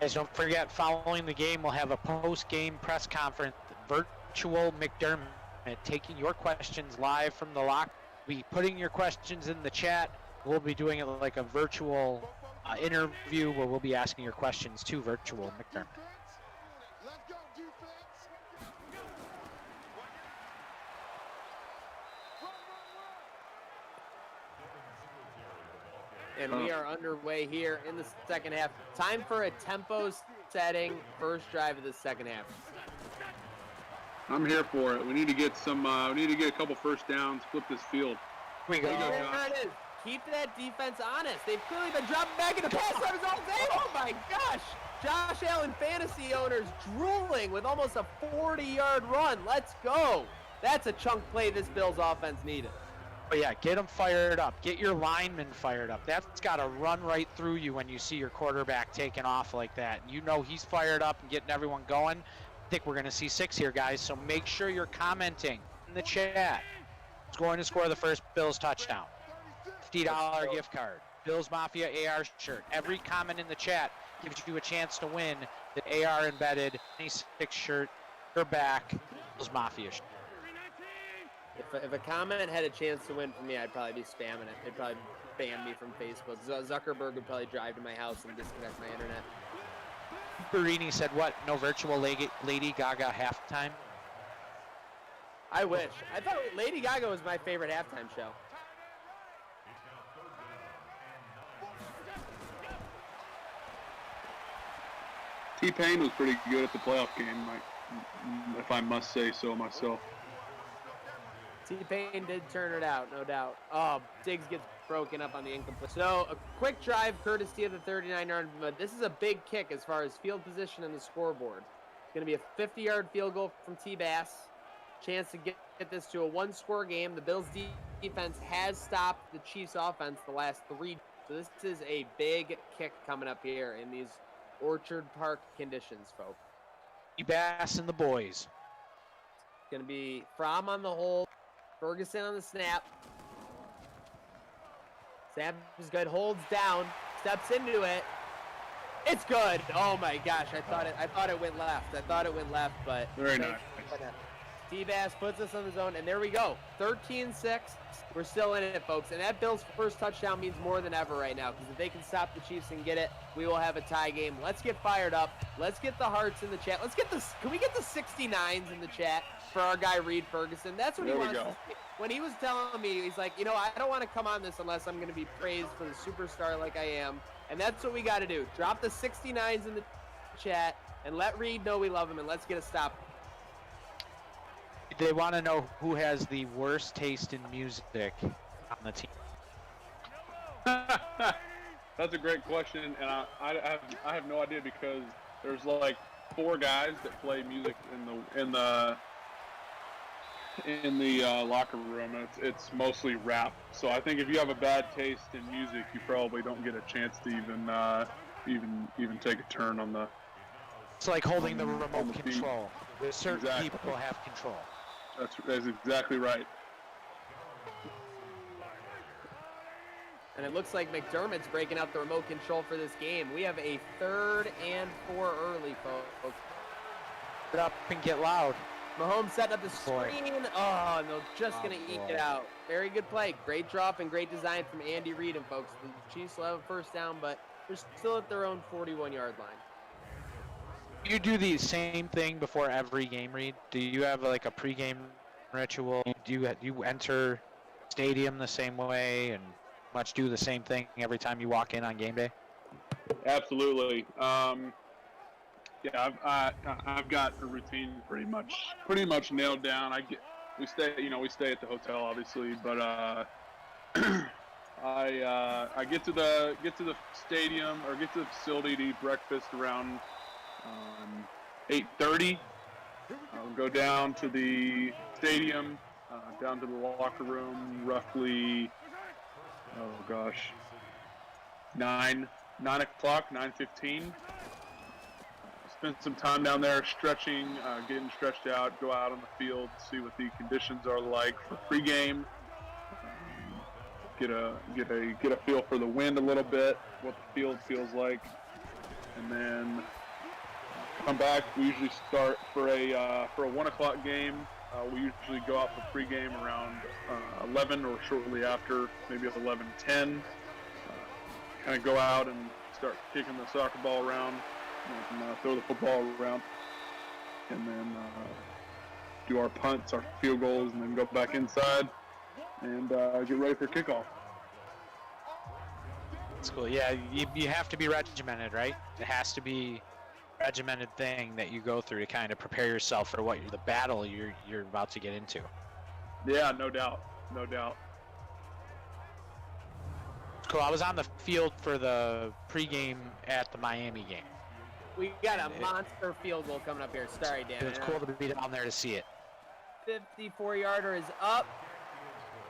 Guys, don't forget, following the game, we'll have a post-game press conference, virtual McDermott, taking your questions live from the locker. We'll be putting your questions in the chat. We'll be doing it like a virtual interview where we'll be asking your questions to virtual McDermott. And we are underway here in the second half. Time for a tempo setting first drive of the second half. I'm here for it. We need to get some. We need to get a couple first downs. Flip this field. We go. There it is. Keep that defense honest. They've clearly been dropping back in the pass levels all day. Oh my gosh! Josh Allen fantasy owners drooling with almost a 40-yard run. Let's go. That's a chunk play this Bills offense needed. But yeah, get them fired up. Get your linemen fired up. That's got to run right through you when you see your quarterback taking off like that. You know he's fired up and getting everyone going. I think we're going to see 6 here, guys, so make sure you're commenting in the chat. Who's going to score the first Bills touchdown? $50 gift card. Bills Mafia AR shirt. Every comment in the chat gives you a chance to win the AR embedded 26 shirt. Your back. Bills Mafia shirt. If a comment had a chance to win for me, I'd probably be spamming it. They'd probably ban me from Facebook. Zuckerberg would probably drive to my house and disconnect my internet. Barini said what? No virtual Lady Gaga halftime? I wish. I thought Lady Gaga was my favorite halftime show. T-Pain was pretty good at the playoff game, if I must say so myself. T-Pain did turn it out, no doubt. Oh, Diggs gets broken up on the incomplete. So a quick drive courtesy of the 39-yard, but this is a big kick as far as field position and the scoreboard. It's going to be a 50-yard field goal from T-Bass. Chance to get this to a one-score game. The Bills defense has stopped the Chiefs offense the last 3. So this is a big kick coming up here in these Orchard Park conditions, folks. T-Bass and the boys. It's going to be Fromm on the hold. Ferguson on the snap. Snap is good. Holds down. Steps into it. It's good. Oh my gosh! I thought it went left. But very nice. T-Bass puts us on the zone, and there we go. 13-6. We're still in it, folks. And that Bills' first touchdown means more than ever right now, because if they can stop the Chiefs and get it, we will have a tie game. Let's get fired up. Let's get the hearts in the chat. Let's get this. Can we get the 69s in the chat for our guy Reed Ferguson? That's what he wants to see. When he was telling me, he's like, I don't want to come on this unless I'm going to be praised for the superstar like I am. And that's what we got to do. Drop the 69s in the chat and let Reed know we love him, and let's get a stop. They want to know who has the worst taste in music on the team. That's a great question, and I have no idea, because there's like 4 guys that play music in the locker room. It's mostly rap. So I think if you have a bad taste in music, you probably don't get a chance to even take a turn on the. It's like holding the remote control. Certain people have control. That's exactly right. And it looks like McDermott's breaking out the remote control for this game. We have a 3rd and 4 early, folks. Get up and get loud. Mahomes setting up the screen. Oh, and they're just going to eke it out. Very good play. Great drop and great design from Andy Reid and folks. The Chiefs will have a first down, but they're still at their own 41-yard line. You do the same thing before every game, Reed? Do you have like a pregame ritual? Do you enter stadium the same way and much do the same thing every time you walk in on game day? Absolutely. Yeah, I've got a routine pretty much nailed down. We stay at the hotel obviously, but I get to the stadium or get to the facility to eat breakfast around 8:30. I'll go down to the stadium, down to the locker room, roughly 9 o'clock, 9:15. Spend some time down there stretching, getting stretched out, go out on the field, see what the conditions are like for pregame, get a feel for the wind a little bit, what the field feels like, and then come back. We usually start for a 1 o'clock game. We usually go out for pregame around 11 or shortly after, maybe at 11:10. Kind of go out and start kicking the soccer ball around, and throw the football around, and then do our punts, our field goals, and then go back inside and get ready for kickoff. It's cool. Yeah, you have to be regimented, right? It has to be a regimented thing that you go through to kind of prepare yourself for the battle you're about to get into. Yeah, no doubt. No doubt. Cool. I was on the field for the pregame at the Miami game. We got a monster field goal coming up here. Sorry, Dan. It was cool to be down there to see it. 54-yarder is up.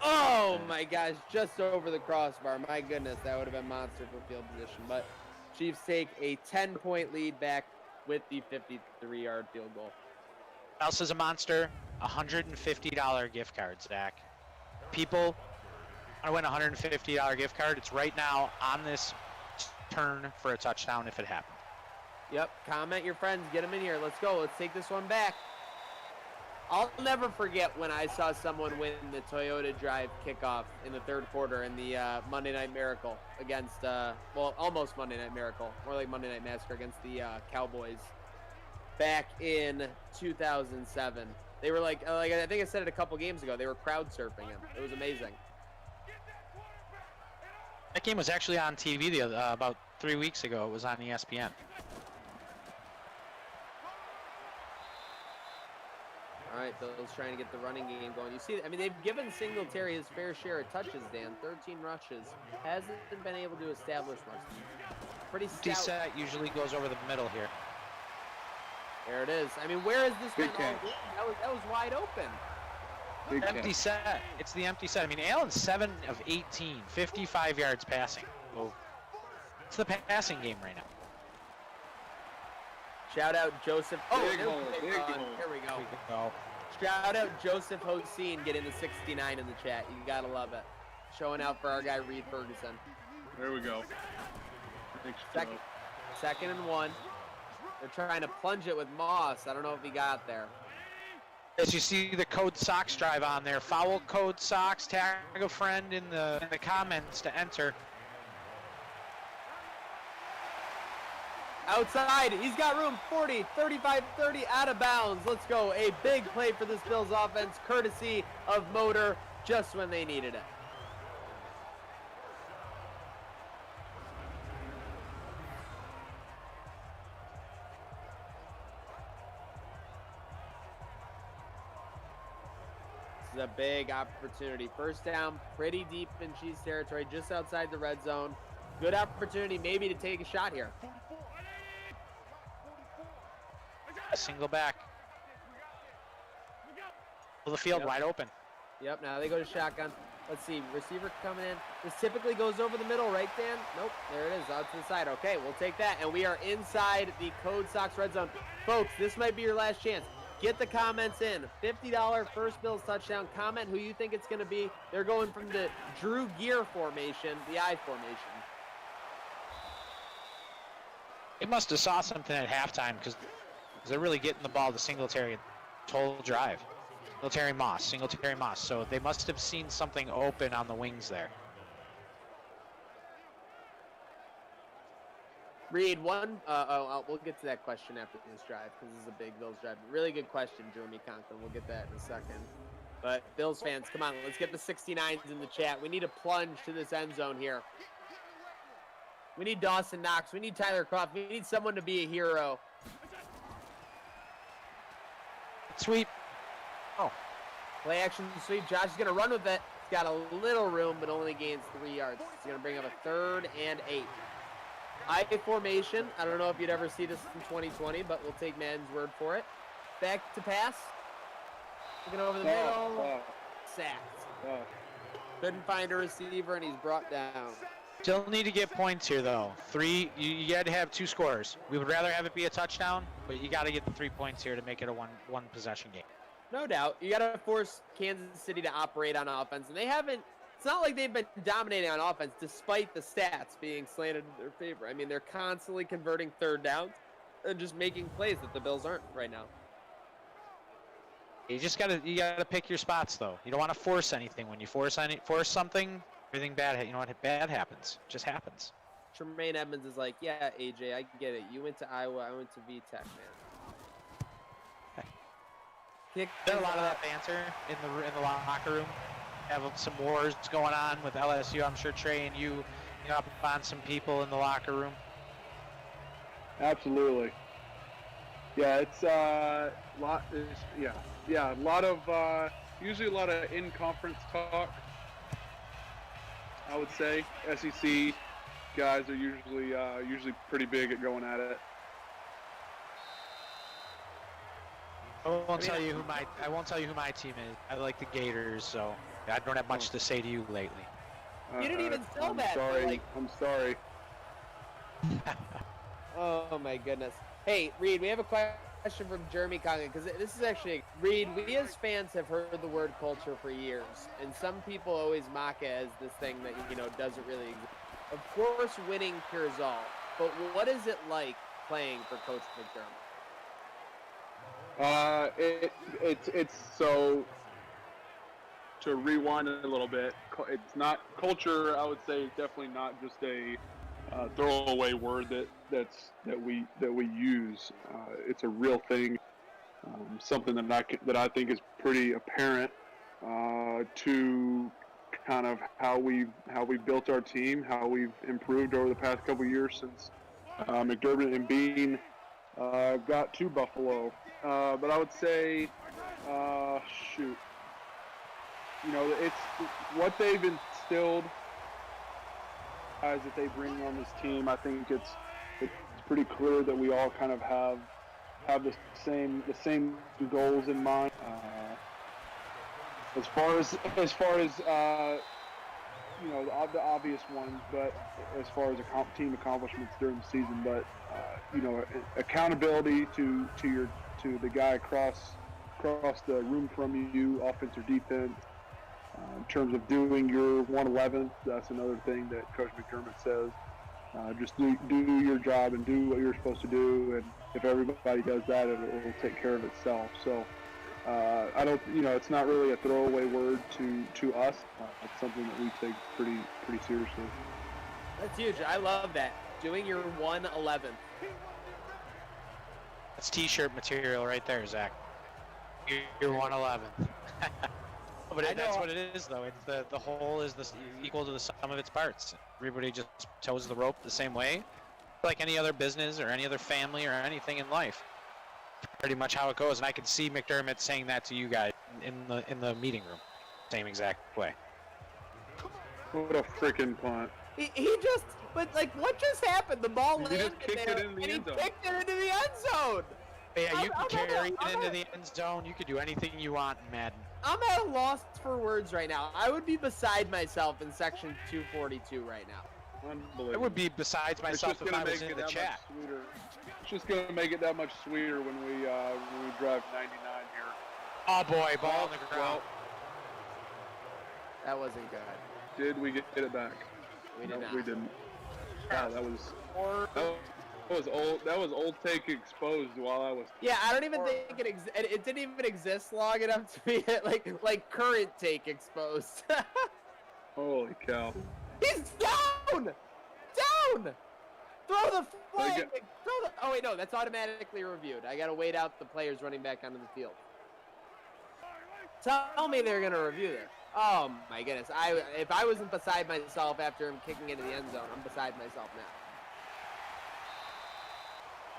Oh my gosh, just over the crossbar. My goodness, that would have been monster for field position. But Chiefs take a 10-point lead back with the 53-yard field goal. What else is a monster? $150 gift card, Zach. People want to win a $150 gift card. It's right now on this turn for a touchdown if it happened. Yep, comment your friends, get them in here. Let's go. Let's take this one back. I'll never forget when I saw someone win the Toyota Drive kickoff in the third quarter in the Monday Night Miracle against, almost Monday Night Miracle, more like Monday Night Massacre against the Cowboys back in 2007. They were like I think I said it a couple games ago, they were crowd surfing him. It was amazing. That game was actually on TV about 3 weeks ago. It was on ESPN. All right, Bill's trying to get the running game going. You see, I mean, they've given Singletary his fair share of touches, Dan. 13 rushes. Hasn't been able to establish much. Pretty stout. Set usually goes over the middle here. There it is. I mean, where is this been all game? That was wide open. Empty set. It's the empty set. I mean, Allen's 7 of 18, 55 yards passing. Well, it's the passing game right now. Shout out Joseph. Oh, big hole. Here we go. Shout out Joseph Hossein getting the 69 in the chat. You gotta love it. Showing out for our guy Reed Ferguson. There we go. Thanks, Second and 1. They're trying to plunge it with Moss. I don't know if he got there. As you see the code socks drive on there, foul code socks. Tag a friend in the comments to enter. Outside, he's got room, 40, 35, 30, out of bounds. Let's go. A big play for this Bills offense, courtesy of Motor, just when they needed it. This is a big opportunity. First down, pretty deep in Chiefs territory, just outside the red zone. Good opportunity maybe to take a shot here. A single back. The field wide open. Yep, now they go to shotgun. Let's see, receiver coming in. This typically goes over the middle, right, Dan? Nope, there it is, out to the side. Okay, we'll take that, and we are inside the Code Sox red zone. Folks, this might be your last chance. Get the comments in. $50 first Bills touchdown. Comment who you think it's going to be. They're going from the Drew Gear formation, the I formation. It must have saw something at halftime because they're really getting the ball to Singletary total drive. Singletary Moss. So they must have seen something open on the wings there. Reed, we'll get to that question after this drive because this is a big Bills drive. Really good question, Jeremy Conklin. We'll get that in a second. But Bills fans, come on, let's get the 69s in the chat. We need a plunge to this end zone here. We need Dawson Knox. We need Tyler Croft. We need someone to be a hero. Sweep. Oh. Play action sweep. Josh is going to run with it. He's got a little room, but only gains 3 yards. He's going to bring up a 3rd and 8. I formation. I don't know if you'd ever see this in 2020, but we'll take Madden's word for it. Back to pass. Looking over the middle. Sacked. Couldn't find a receiver, and he's brought down. Still need to get points here, though. You got to have 2 scores. We would rather have it be a touchdown, but you got to get the 3 points here to make it a one possession game. No doubt. You got to force Kansas City to operate on offense, and they haven't. It's not like they've been dominating on offense despite the stats being slanted in their favor. I mean, they're constantly converting 3rd downs and just making plays that the Bills aren't right now. You gotta pick your spots, though. You don't want to force anything. When you force something, everything bad. You know what? Bad happens. It just happens. Tremaine Edmonds is like, yeah, AJ, I get it. You went to Iowa, I went to VTech, man. There's a lot of that banter in the locker room. Have some wars going on with LSU. I'm sure Trey and you up on some people in the locker room? Absolutely. Yeah, it's a lot of usually a lot of in-conference talk. I would say SEC guys are usually pretty big at going at it. I won't tell you who my team is. I like the Gators, so I don't have much to say to you lately. You didn't even sell that. Sorry. I'm sorry. Oh my goodness. Hey, Reed, we have a question from Jeremy Congan, because this is actually, Reed, we as fans have heard the word culture for years, and some people always mock it as this thing that, doesn't really exist. Of course, winning cures all, but what is it like playing for Coach McDermott? It's so, to rewind a little bit, it's not culture. I would say definitely not just a throwaway word that we use. It's a real thing, something that I think is pretty apparent to kind of how we've built our team, how we've improved over the past couple of years since McDermott and Bean got to Buffalo. But I would say, it's what they've instilled, guys that they bring on this team. I think it's pretty clear that we all kind of have the same goals in mind. As far as the obvious ones, but as far as team accomplishments during the season, but accountability to the guy across the room from you, offense or defense. In terms of doing your 111th, that's another thing that Coach McDermott says. Just do your job and do what you're supposed to do, and if everybody does that, it'll take care of itself. So I don't, it's not really a throwaway word to us. It's something that we take pretty seriously. That's huge. I love that. Doing your 111th. That's T-shirt material right there, Zach. You're 111th. But that's what it is, though. It's the whole is equal to the sum of its parts. Everybody just toes the rope the same way, like any other business or any other family or anything in life. Pretty much how it goes, and I can see McDermott saying that to you guys in the meeting room, same exact way. What a freaking punt! But what just happened? The ball landed there, and he kicked it into the end zone. Yeah, you can carry it into the end zone. You can do anything you want in Madden. I'm at a loss for words right now. I would be beside myself in section 242 right now. Unbelievable. I would be besides myself if I was in the chat. It's just gonna make it that much sweeter when we drive 99 here. Oh boy, ball on the ground. That wasn't good. Did we get it back? We did not. We didn't. Wow, that was old take exposed while I was. Yeah, I don't even think it didn't even exist long enough to be like current take exposed. Holy cow! He's down! Down! Throw the flag! Oh wait, no, that's automatically reviewed. I gotta wait out the players running back onto the field. Tell me they're gonna review there. Oh my goodness! If I wasn't beside myself after him kicking into the end zone, I'm beside myself now.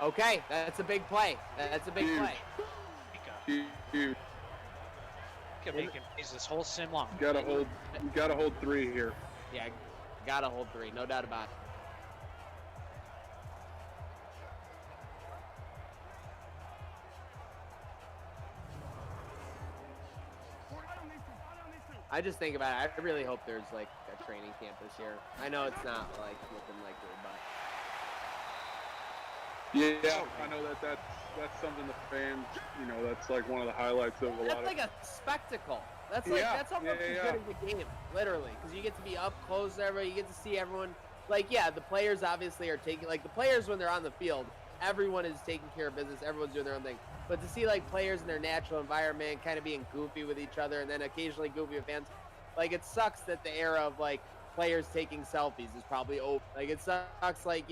Okay, that's a big play. That's a big play. Huge. You can make him face this whole sim long. You gotta hold 3 here. Yeah, gotta hold 3, no doubt about it. I just think about it. I really hope there's like a training camp this year. I know it's not like looking likely, but. Yeah, I know that's something the fans, that's like one of the highlights of a lot of. That's like a spectacle. That's like that's almost as good as a game, literally, because you get to be up close to everybody. You get to see everyone. Like, yeah, the players obviously are taking the players when they're on the field. Everyone is taking care of business. Everyone's doing their own thing. But to see like players in their natural environment, kind of being goofy with each other, and then occasionally goofy with fans, like it sucks that the era of like players taking selfies is probably over. Like it sucks, like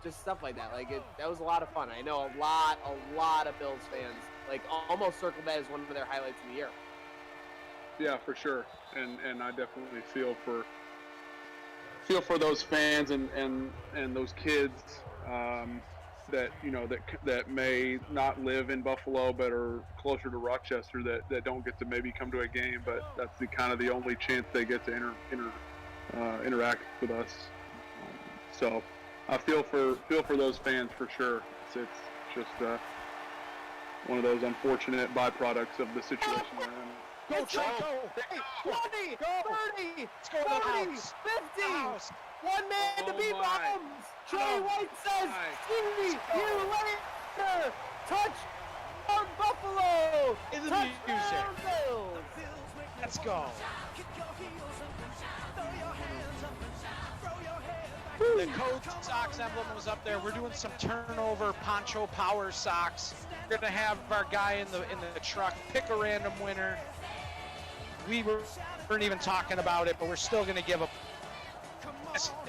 just stuff like that. Like that was a lot of fun. I know a lot of Bills fans like almost circled that as one of their highlights of the year. Yeah, for sure. And I definitely feel feel for those fans and those kids that that may not live in Buffalo but are closer to Rochester that don't get to maybe come to a game, but that's the only chance they get to interact with us. So I feel for those fans for sure. It's just one of those unfortunate byproducts of the situation we're in. Go, Trey, go! Hey, 20, go! 30, 40, 50! One man to beat Mahomes! Trey White says, see you later! Touch on Buffalo! In the Touchdown music. Bills! Let's go. The Code Sox emblem was up there. We're doing some turnover Poncho Power socks. We're gonna have our guy in the truck pick a random winner. We weren't even talking about it, but we're still gonna give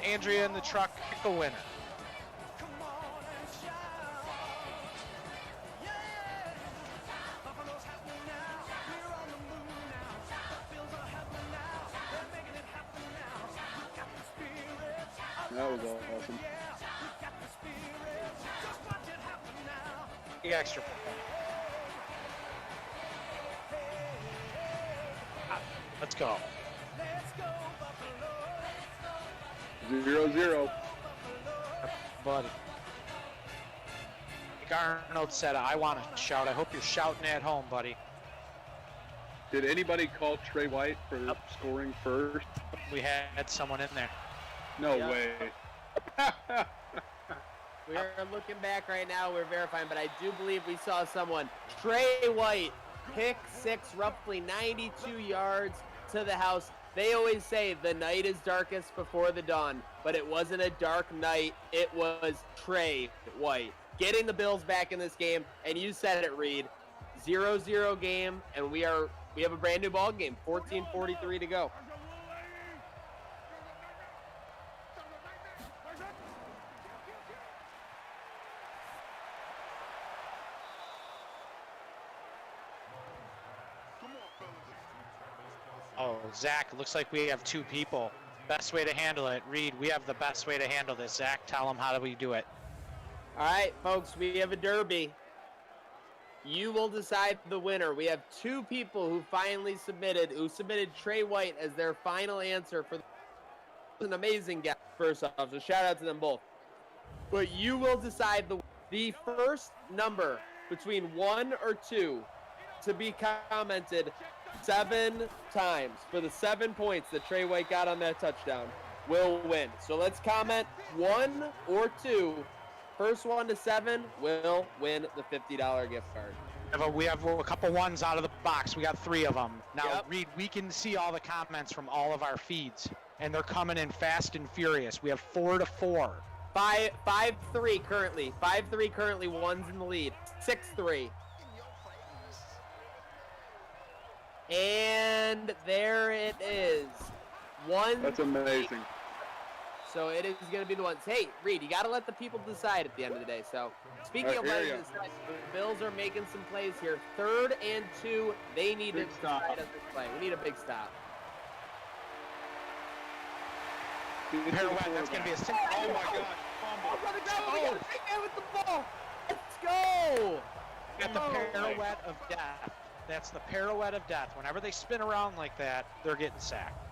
Andrea in the truck pick a winner. That was awesome. The extra point. Let's go. 0-0. Buddy. Like Arnold said, I want to shout. I hope you're shouting at home, buddy. Did anybody call Trey White for scoring first? We had someone in there. No Yep. way. We're looking back right now, we're verifying, but I do believe we saw someone. Trey White, pick 6, roughly 92 yards to the house. They always say the night is darkest before the dawn, but it wasn't a dark night. It was Trey White getting the Bills back in this game, and you said it, Reed. 0-0 game, and we have a brand new ball game. 14:43 to go. Oh, Zach, looks like we have 2 people. Best way to handle it. Reed, we have the best way to handle this. Zach, tell them how do we do it. All right, folks, we have a derby. You will decide the winner. We have 2 people who submitted Trey White as their final answer for an amazing guess. First off, so shout out to them both. But you will decide the first number between 1 or 2 to be commented 7 times for the 7 points that Trey White got on that touchdown will win. So let's comment 1 or 2. First one to 7 will win the $50 gift card. We have a couple ones out of the box. We got 3 of them. Now, Yep. Reed, we can see all the comments from all of our feeds, and they're coming in fast and furious. We have 4 to 4. 5-3 currently. 5-3 currently. One's in the lead. 6-3. And there it is. 1. That's amazing. So it is going to be the ones. Hey, Reed, you got to let the people decide at the end of the day. So speaking of letting them decide, the Bills are making some plays here. 3rd and 2. They need to decide on this play. We need a big stop. Pirouette, that's going to be a single. Oh my gosh. We got a big man with the ball. Let's go. At the pirouette of death. That's the pirouette of death. Whenever they spin around like that, they're getting sacked.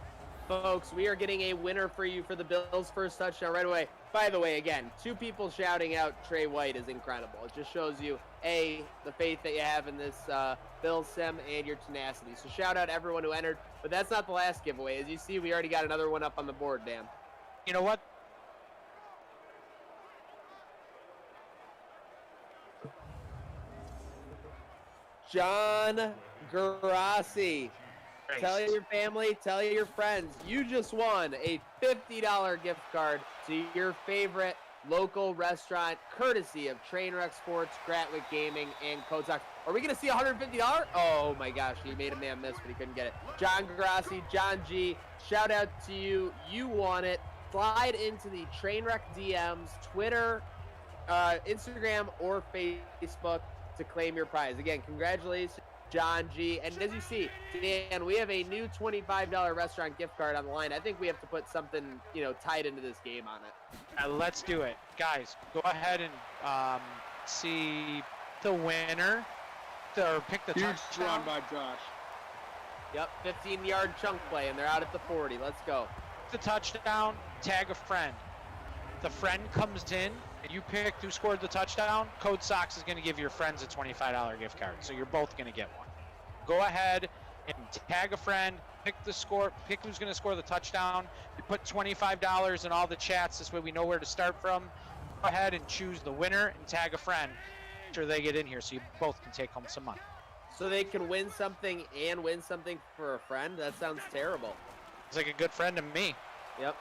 Folks, we are getting a winner for you for the Bills' first touchdown right away. By the way, again, 2 people shouting out Trey White is incredible. It just shows you, A, the faith that you have in this Bills sim and your tenacity. So shout out everyone who entered. But that's not the last giveaway. As you see, we already got another one up on the board, Dan. You know what? John Garassi. Tell your family, tell your friends, you just won a $50 gift card to your favorite local restaurant, courtesy of Trainwreck Sports, Gratwick Gaming, and Code Sox. Are we going to see $150? Oh my gosh, he made a man miss, but he couldn't get it. John Grassi, John G, shout out to you. You won it. Slide into the Trainwreck DMs, Twitter, Instagram, or Facebook to claim your prize. Again, congratulations John G. And as you see, Dan, we have a new $25 restaurant gift card on the line. I think we have to put something, tied into this game on it. Let's do it. Guys, go ahead and see the winner, or pick the Huge touchdown. run by Josh. Yep, 15-yard chunk play, and they're out at the 40. Let's go. The touchdown, tag a friend. The friend comes in, and you pick who scored the touchdown. Code Sox is going to give your friends a $25 gift card, so you're both going to get one. Go ahead and tag a friend, pick the score, pick who's going to score the touchdown. You put $25 in all the chats, this way we know where to start from. Go ahead and choose the winner and tag a friend. Make sure they get in here so you both can take home some money. So they can win something and win something for a friend? That sounds terrible. It's like a good friend to me. Yep.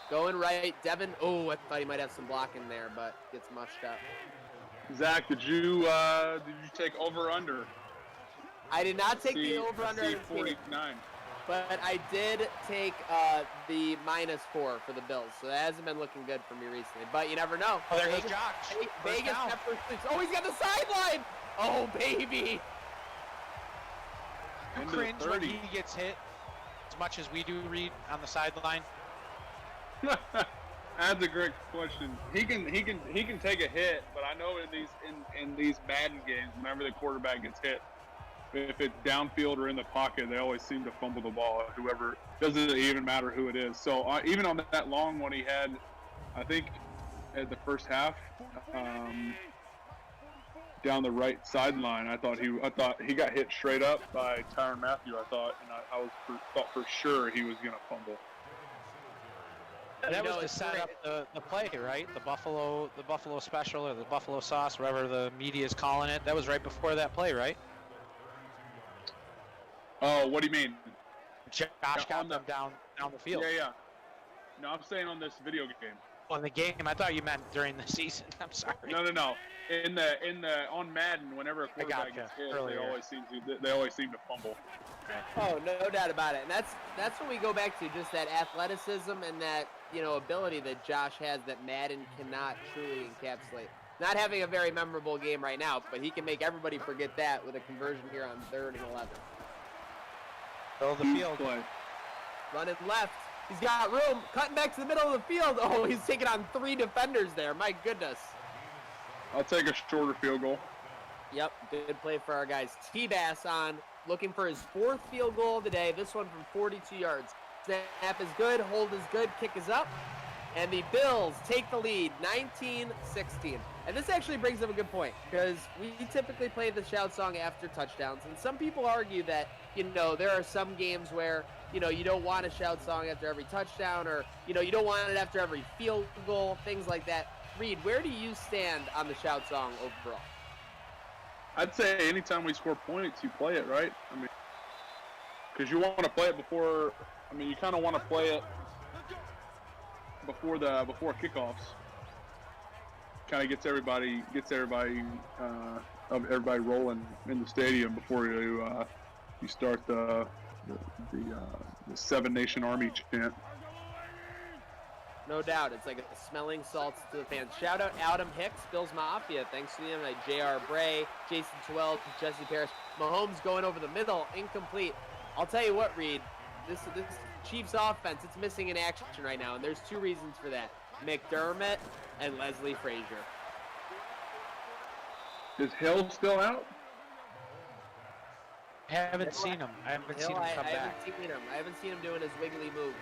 Going right, Devin. Oh, I thought he might have some blocking there, but gets mushed up. Zach, did you take over/under? I did not take the over/under, 49. but I did take the -4 for the Bills. So that hasn't been looking good for me recently. But you never know. Oh, there goes Josh. Vegas pepper six. Oh, he's got the sideline. Oh, baby. You cringe when he gets hit as much as we do, Reed, on the sideline. That's a great question. He can take a hit, but I know in these Madden games, whenever the quarterback gets hit, if it's downfield or in the pocket, they always seem to fumble the ball. Whoever, doesn't even matter who it is. So even on that long one he had, I think at the first half, down the right sideline, I thought he got hit straight up by Tyrann Mathieu. I thought for sure he was gonna fumble. That was to set up the play, right? The Buffalo special or the Buffalo sauce, whatever the media is calling it. That was right before that play, right? Oh, what do you mean? Josh got them down the field. Yeah. No, I'm saying on this video game. On the game, I thought you meant during the season. I'm sorry. No. On Madden, whenever a quarterback gets hit, they always seem to fumble. Oh, no doubt about it. And that's what we go back to, just that athleticism and that, ability that Josh has that Madden cannot truly encapsulate. Not having a very memorable game right now, but he can make everybody forget that with a conversion here on 3rd and 11. Middle of the field. Running left. He's got room. Cutting back to the middle of the field. Oh, he's taking on 3 defenders there. My goodness. I'll take a shorter field goal. Yep, good play for our guys. T-Bass on, looking for his 4th field goal of the day. This one from 42 yards. Snap is good, hold is good, kick is up. And the Bills take the lead, 19-16. And this actually brings up a good point, because we typically play the shout song after touchdowns. And some people argue that, there are some games where, you don't want a shout song after every touchdown, or, you don't want it after every field goal, things like that. Reed, where do you stand on the shout song overall? I'd say anytime we score points, you play it, right? I mean, because you want to play it before. I mean, you kind of want to play it before kickoffs. Kind of gets everybody rolling in the stadium before you start the 7 Nation Army chant. No doubt. It's like a smelling salts to the fans. Shout out Adam Hicks, Bills Mafia. Thanks to them, like J.R. Bray, Jason Twell, Jesse Parrish. Mahomes going over the middle, incomplete. I'll tell you what, Reed, this Chiefs offense, it's missing in action right now, and there's 2 reasons for that. McDermott and Leslie Frazier. Is Hill still out? I haven't seen him. I haven't seen him come back. I haven't seen him doing his wiggly moves.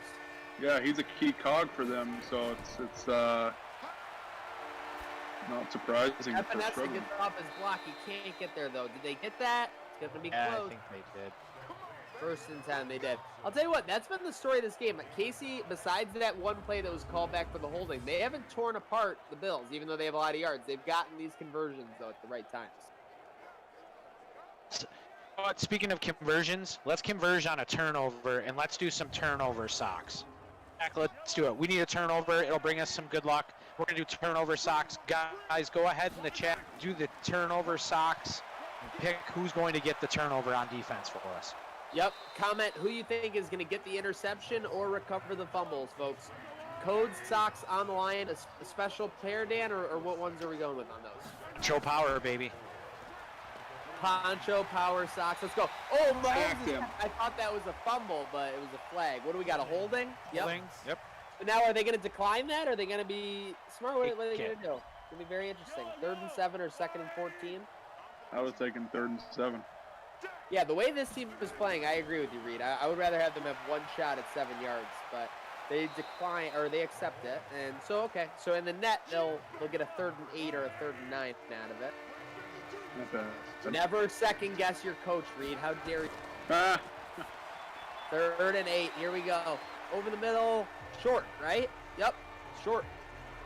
Yeah, he's a key cog for them, so it's not surprising. Epinesa gets off his block. He can't get there, though. Did they get that? It's going to be close. I think they did. 1st and 10, they did. I'll tell you what, that's been the story of this game. Casey, besides that one play that was called back for the holding, they haven't torn apart the Bills, even though they have a lot of yards. They've gotten these conversions, though, at the right times. Speaking of conversions, let's converge on a turnover, and let's do some turnover socks. Let's do it. We need a turnover. It'll bring us some good luck. We're going to do turnover socks. Guys, go ahead in the chat. Do the turnover socks. And pick who's going to get the turnover on defense for us. Yep. Comment who you think is going to get the interception or recover the fumbles, folks. Code socks on the line. A special player, Dan, or what ones are we going with on those? Show power, baby. Poncho Power Sox. Let's go. Oh, Sacked Mahomes! him. I thought that was a fumble, but it was a flag. What do we got? A holding? Yep. Holding. Yep. But now, are they going to decline that? Or are they going to be smart? What are they Kick. going to do? It's going to be very interesting. 3rd and 7 or 2nd and 14? I was taking 3rd and 7. Yeah, the way this team is playing, I agree with you, Reed. I would rather have them have one shot at 7 yards, but they decline or they accept it, and so okay. So in the net, they'll get a 3rd and 8 or a 3rd and 9 out of it. Not bad. Never second guess your coach, Reed. How dare you? Ah, 3rd and 8. Here we go. Over the middle, short, right? Yep, short.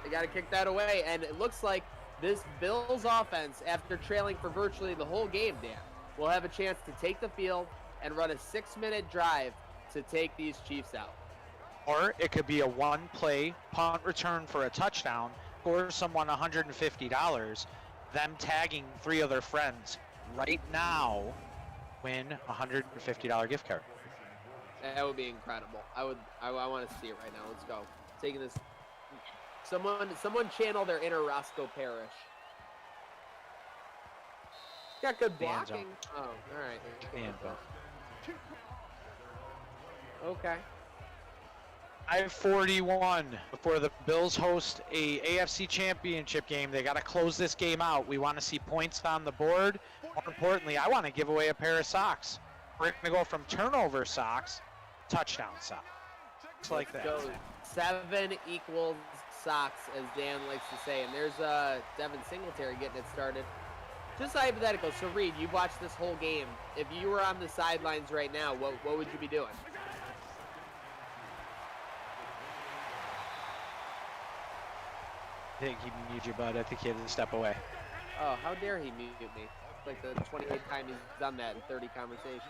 They got to kick that away, and it looks like this Bills offense, after trailing for virtually the whole game, Dan, will have a chance to take the field and run a 6-minute drive to take these Chiefs out. Or it could be a one-play punt return for a touchdown, score someone $150, them tagging 3 of their friends right now, win a $150 gift card. That would be incredible. I want to see it right now. Let's go. Taking this. Someone channel their inner Roscoe Parrish. Got good blocking. Oh, all right. Okay. I-41 before the Bills host a AFC Championship game. They got to close this game out. We want to see points on the board. More importantly, I want to give away a pair of socks. We're going to go from turnover socks, touchdown socks. Just like that. Go. 7 equals socks, as Dan likes to say. And there's Devin Singletary getting it started. Just hypothetical. So, Reed, you've watched this whole game. If you were on the sidelines right now, what would you be doing? I think he muted your bud. I think he had to step away. Oh, how dare he mute me? It's like the 28th time he's done that in 30 conversations.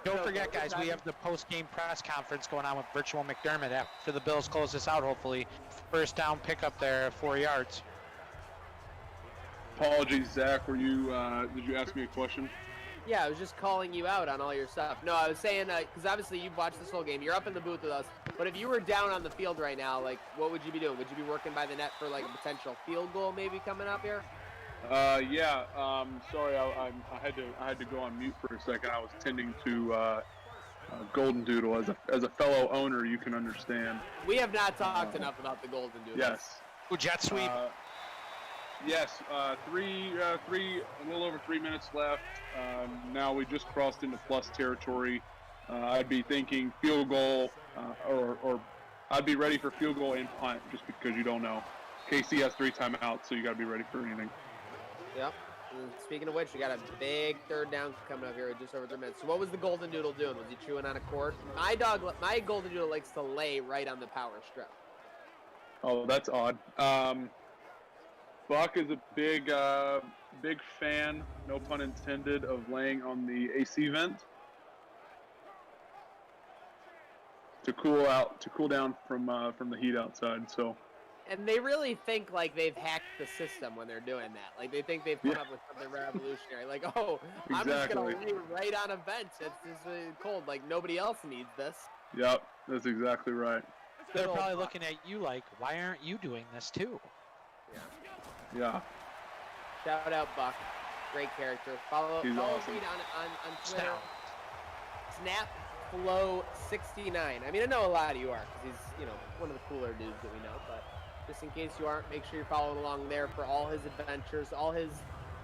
Don't forget, guys, we have the post-game press conference going on with Virtual McDermott after the Bills close this out, hopefully. First down pickup there, 4 yards. apologies, Zach. Were you? Did you ask me a question? Yeah, I was just calling you out on all your stuff. No, I was saying, because obviously you've watched this whole game. You're up in the booth with us. But if you were down on the field right now, like, what would you be doing? Would you be working by the net for, like, a potential field goal maybe coming up here? Yeah. Sorry, I had to go on mute for a second. I was tending to Golden Doodle. As a fellow owner, you can understand. We have not talked enough about the Golden Doodle. Yes. Ooh, jet sweep. Yes, a little over 3 minutes left. Now we just crossed into plus territory. I'd be thinking field goal, or I'd be ready for field goal and punt, just because you don't know. KC has 3 timeouts, so you got to be ready for anything. Yep. And speaking of which, we got a big third down coming up here in just over 3 minutes. So what was the Golden Doodle doing? Was he chewing on a cord? My Golden Doodle likes to lay right on the power strip. Oh, that's odd. Buck is a big fan, no pun intended, of laying on the AC vent to cool down from the heat outside. So, and they really think like they've hacked the system when they're doing that. Like they think they've come up with something revolutionary. Like, oh, I'm just gonna lay right on a vent. It's just cold. Like nobody else needs this. Yep, that's exactly right. They're probably looking at you like, why aren't you doing this too? Yeah. Shout out Buck, great character. Follow awesome. Reed on Twitter. Snapflow69. I mean, I know a lot of you are because he's one of the cooler dudes that we know. But just in case you aren't, make sure you're following along there for all his adventures, all his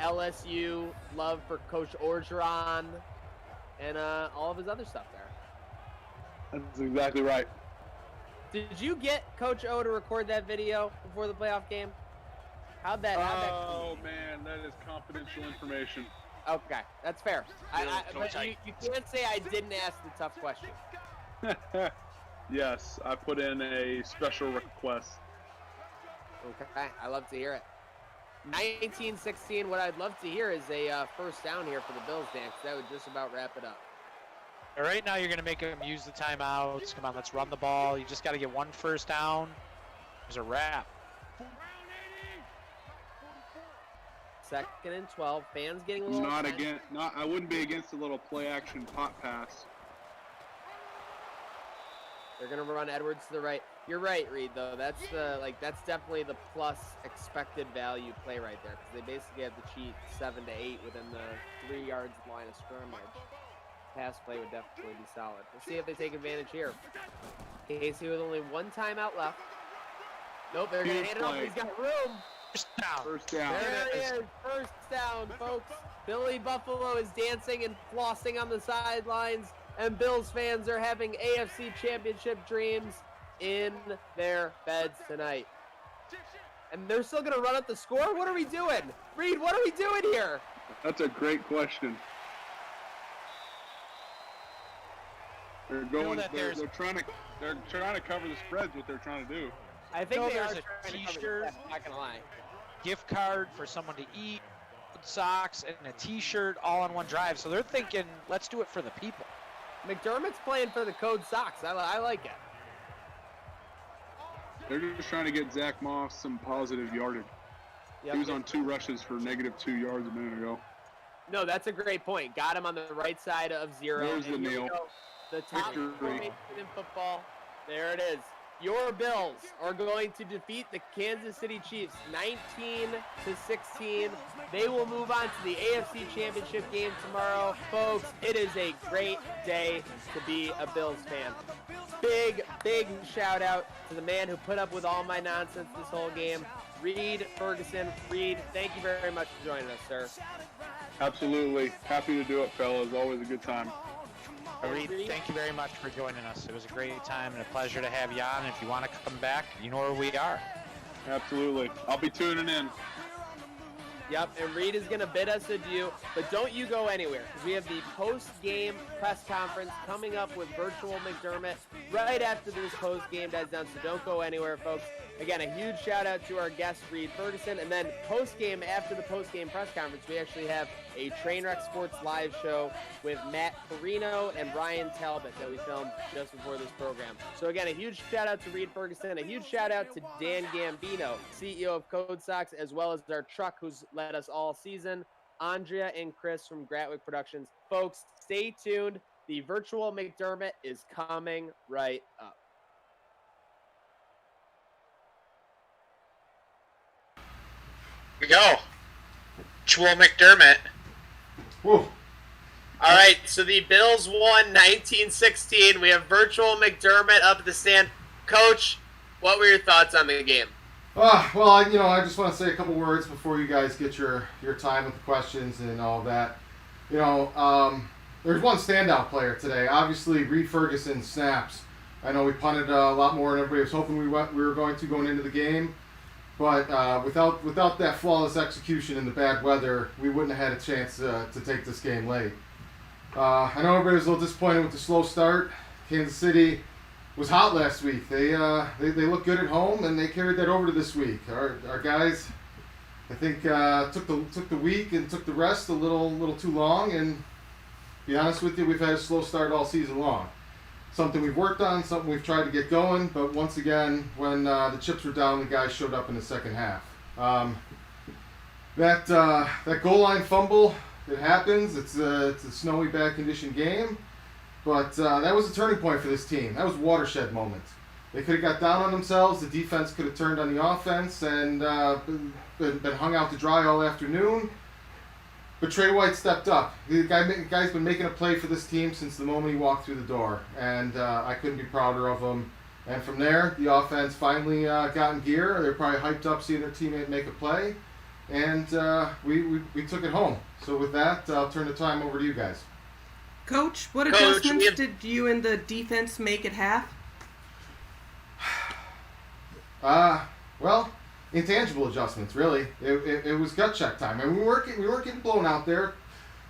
LSU love for Coach Orgeron, and all of his other stuff there. That's exactly right. Did you get Coach O to record that video before the playoff game? How'd that Oh, man, that is confidential information. Okay, that's fair. But you can't say I didn't ask the tough question. Yes, I put in a special request. Okay, I love to hear it. 19-16, what I'd love to hear is a first down here for the Bills, Dan, because that would just about wrap it up. Right now, you're going to make them use the timeouts. Come on, let's run the ball. You just got to get one first down. There's a wrap. 2nd and 12. Fans getting a little. I wouldn't be against a little play action pot pass. They're going to run Edwards to the right. You're right, Reed. Though that's definitely the plus expected value play right there, because they basically have to cheat 7 to 8 within the 3 yards line of scrimmage. Pass play would definitely be solid. We'll see if they take advantage here. Casey with only 1 timeout left. Nope, they're going to hand it off. He's got room. First down. There he is. First down, folks. Billy Buffalo is dancing and flossing on the sidelines, and Bills fans are having AFC Championship dreams in their beds tonight. And they're still going to run up the score? What are we doing? Reed, what are we doing here? That's a great question. They're going. They're trying to cover the spreads. What they're trying to do. I think there's a T-shirt, not gonna lie. gift card for someone to eat, socks, and a T-shirt all on one drive. So they're thinking, let's do it for the people. McDermott's playing for the Code Sox. I like it. They're just trying to get Zach Moss some positive yardage. Yep. He was on 2 rushes for -2 yards a minute ago. No, that's a great point. Got him on the right side of 0. There's the nail. The top Victory. formation in football. There it is. Your Bills are going to defeat the Kansas City Chiefs 19-16. They will move on to the AFC Championship game tomorrow. Folks, it is a great day to be a Bills fan. Big shout out to the man who put up with all my nonsense this whole game, Reed Ferguson. Reed, thank you very much for joining us, sir. Absolutely. Happy to do it, fellas. Always a good time. Reed, thank you very much for joining us. It was a great time and a pleasure to have you on. If you want to come back, you know where we are. Absolutely. I'll be tuning in. Yep, and Reed is going to bid us adieu, but don't you go anywhere, because we have the post-game press conference coming up with Virtual McDermott right after this post-game dies down, so don't go anywhere, folks. Again, a huge shout-out to our guest, Reed Ferguson, and then post-game, after the post-game press conference, we actually have a Trainwreck Sports live show with Matt Carino and Ryan Talbot that we filmed just before this program. So again, a huge shout-out to Reed Ferguson, a huge shout-out to Dan Gambino, CEO of Code Sox, as well as our truck who's led us all season, Andrea and Chris from Gratwick Productions. Folks, stay tuned. The Virtual McDermott is coming right up. We go. Virtual McDermott. Whoa. All right, so the Bills won 19-16. We have Virtual McDermott up at the stand. Coach, what were your thoughts on the game? Well, I just want to say a couple words before you guys get your time with the questions and all that. There's one standout player today. Obviously, Reed Ferguson snaps. I know we punted a lot more than everybody was hoping we were going to going into the game. But without that flawless execution in the bad weather, we wouldn't have had a chance to take this game late. I know everybody was a little disappointed with the slow start. Kansas City was hot last week. They looked good at home, and they carried that over to this week. Our guys, I think, took the week and took the rest a little too long. And to be honest with you, we've had a slow start all season long. Something we've worked on, something we've tried to get going, but once again, when the chips were down, the guys showed up in the second half. That goal line fumble, it happens. It's a snowy, bad condition game, but that was a turning point for this team. That was a watershed moment. They could have got down on themselves. The defense could have turned on the offense and been hung out to dry all afternoon. But Trey White stepped up. The guy's been making a play for this team since the moment he walked through the door, and I couldn't be prouder of him. And from there, the offense finally got in gear. They're probably hyped up seeing their teammate make a play, and we took it home. So with that, I'll turn the time over to you guys. Coach, what adjustments did you and the defense make at half? Well, intangible adjustments, really. It was gut check time, and we weren't getting blown out there.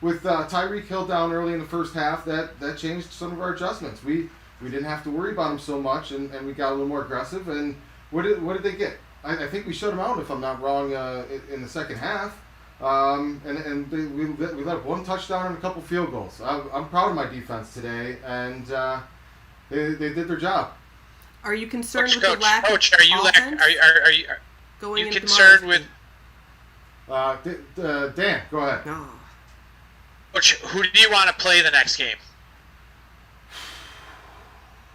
With Tyreek Hill down early in the first half, that changed some of our adjustments. We didn't have to worry about him so much, and we got a little more aggressive. And what did they get? I think we shut them out, if I'm not wrong, in the second half. We let up one touchdown and a couple field goals. I'm proud of my defense today, and they did their job. Are you concerned with the lack of offense? Are you concerned with? Dan, go ahead. No. Who do you want to play the next game?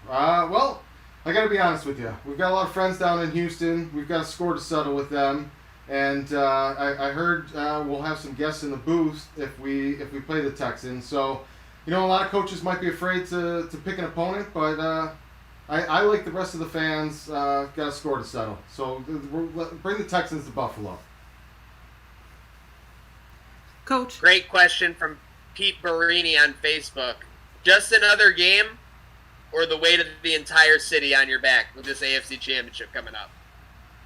Well, I got to be honest with you. We've got a lot of friends down in Houston. We've got a score to settle with them. And I heard we'll have some guests in the booth if we play the Texans. So, a lot of coaches might be afraid to pick an opponent, but I like the rest of the fans got a score to settle. So bring the Texans to Buffalo. Coach. Great question from Pete Barini on Facebook. Just another game or the weight of the entire city on your back with this AFC Championship coming up?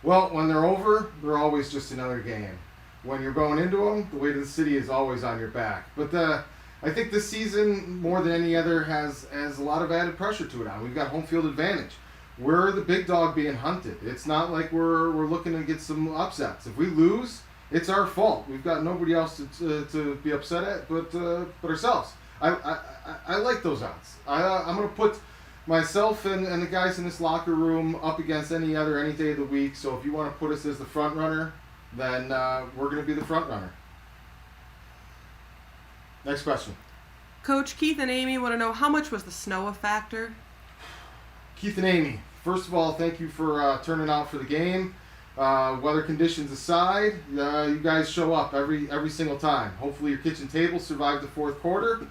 Well, when they're over, they're always just another game. When you're going into them, the weight of the city is always on your back. But I think this season, more than any other, has a lot of added pressure to it now. We've got home field advantage. We're the big dog being hunted. It's not like we're looking to get some upsets. If we lose, it's our fault. We've got nobody else to be upset at but ourselves. I like those odds. I'm going to put myself and the guys in this locker room up against any day of the week. So if you want to put us as the front runner, then we're going to be the front runner. Next question. Coach, Keith and Amy want to know, how much was the snow a factor? Keith and Amy, first of all, thank you for turning out for the game. Weather conditions aside, you guys show up every single time. Hopefully your kitchen table survived the fourth quarter.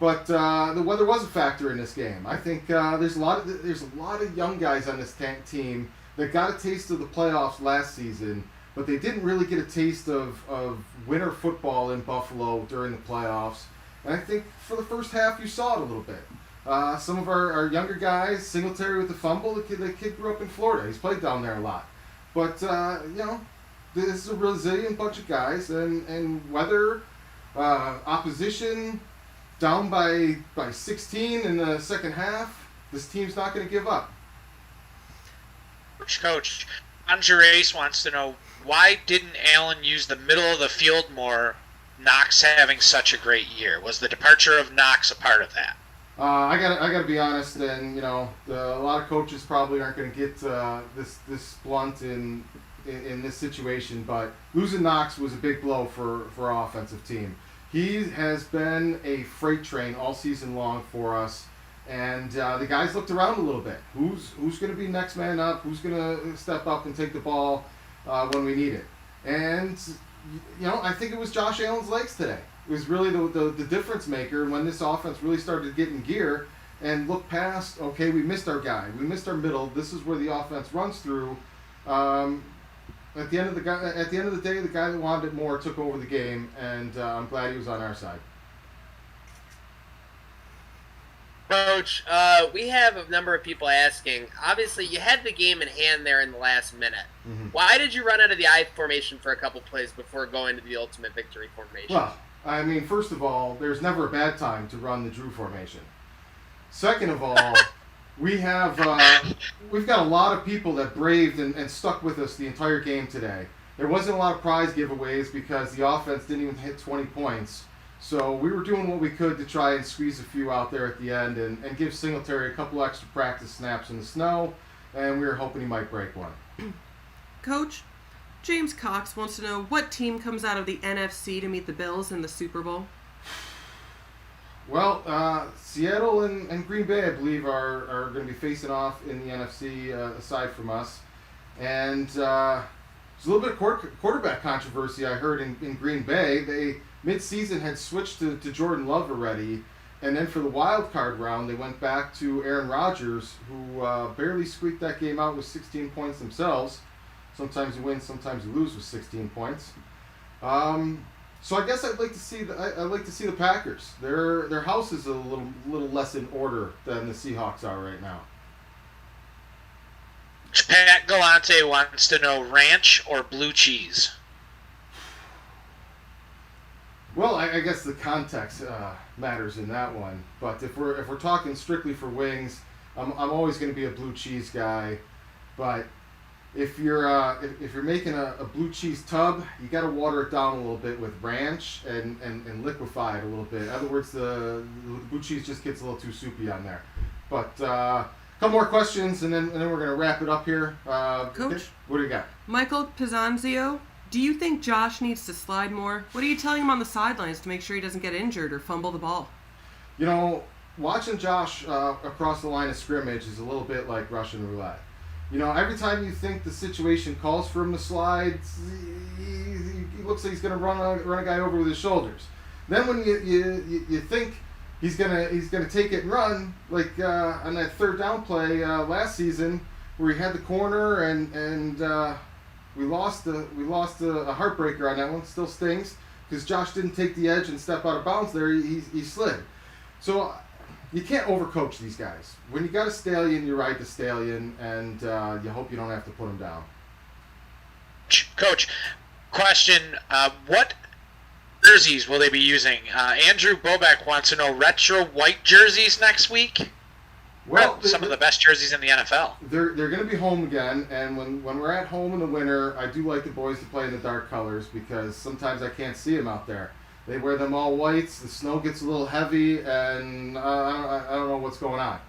But the weather was a factor in this game. I think there's a lot of young guys on this team that got a taste of the playoffs last season, but they didn't really get a taste of winter football in Buffalo during the playoffs. And I think for the first half you saw it a little bit. Some of our younger guys, Singletary with the fumble, the kid grew up in Florida. He's played down there a lot. But, this is a resilient bunch of guys, and weather, opposition, down by 16 in the second half, this team's not going to give up. Coach, Andres wants to know, why didn't Allen use the middle of the field more, Knox having such a great year? Was the departure of Knox a part of that? I gotta be honest, and a lot of coaches probably aren't going to get this blunt in this situation, but losing Knox was a big blow for our offensive team. He has been a freight train all season long for us, and the guys looked around a little bit. Who's going to be next man up? Who's going to step up and take the ball when we need it? And I think it was Josh Allen's legs today. It was really the difference maker when this offense really started to get in gear and look past, okay, we missed our guy. We missed our middle. This is where the offense runs through. At the end of the day, the guy that wanted it more took over the game, and I'm glad he was on our side. Coach, we have a number of people asking. Obviously, you had the game in hand there in the last minute. Mm-hmm. Why did you run out of the I formation for a couple plays before going to the ultimate victory formation? Well, I mean, first of all, there's never a bad time to run the Drew formation. Second of all, we've got a lot of people that braved and stuck with us the entire game today. There wasn't a lot of prize giveaways because the offense didn't even hit 20 points. So we were doing what we could to try and squeeze a few out there at the end and give Singletary a couple extra practice snaps in the snow, and we were hoping he might break one. Coach, James Cox wants to know, what team comes out of the NFC to meet the Bills in the Super Bowl? Well, Seattle and Green Bay, I believe, are going to be facing off in the NFC aside from us. And there's a little bit of quarterback controversy I heard in Green Bay. They, mid-season, had switched to Jordan Love already. And then for the wild card round, they went back to Aaron Rodgers, who barely squeaked that game out with 16 points themselves. Sometimes you win, sometimes you lose with 16 points. So I guess I'd like to see the Packers. Their house is a little less in order than the Seahawks are right now. Pat Galante wants to know, ranch or blue cheese? Well, I guess the context matters in that one. But if we're talking strictly for wings, I'm always going to be a blue cheese guy. But if you're making a blue cheese tub, you got to water it down a little bit with ranch and liquefy it a little bit. In other words, the blue cheese just gets a little too soupy on there. But a couple more questions, and then we're going to wrap it up here. Coach, what do you got? Michael Pizzanzio, do you think Josh needs to slide more? What are you telling him on the sidelines to make sure he doesn't get injured or fumble the ball? watching Josh across the line of scrimmage is a little bit like Russian roulette. You know, every time you think the situation calls for him to slide, he looks like he's going to run a guy over with his shoulders. Then when you think he's gonna take it and run, like on that third down play last season where he had the corner and we lost a heartbreaker on that one. Still stings because Josh didn't take the edge and step out of bounds there. He slid. So you can't overcoach these guys. When you got a stallion, you ride the stallion, and you hope you don't have to put him down. Coach, question: what jerseys will they be using? Andrew Bobek wants to know retro white jerseys next week. Well, some of the best jerseys in the NFL. They're going to be home again, and when we're at home in the winter, I do like the boys to play in the dark colors because sometimes I can't see them out there. They wear them all whites. The snow gets a little heavy, and I don't know what's going on.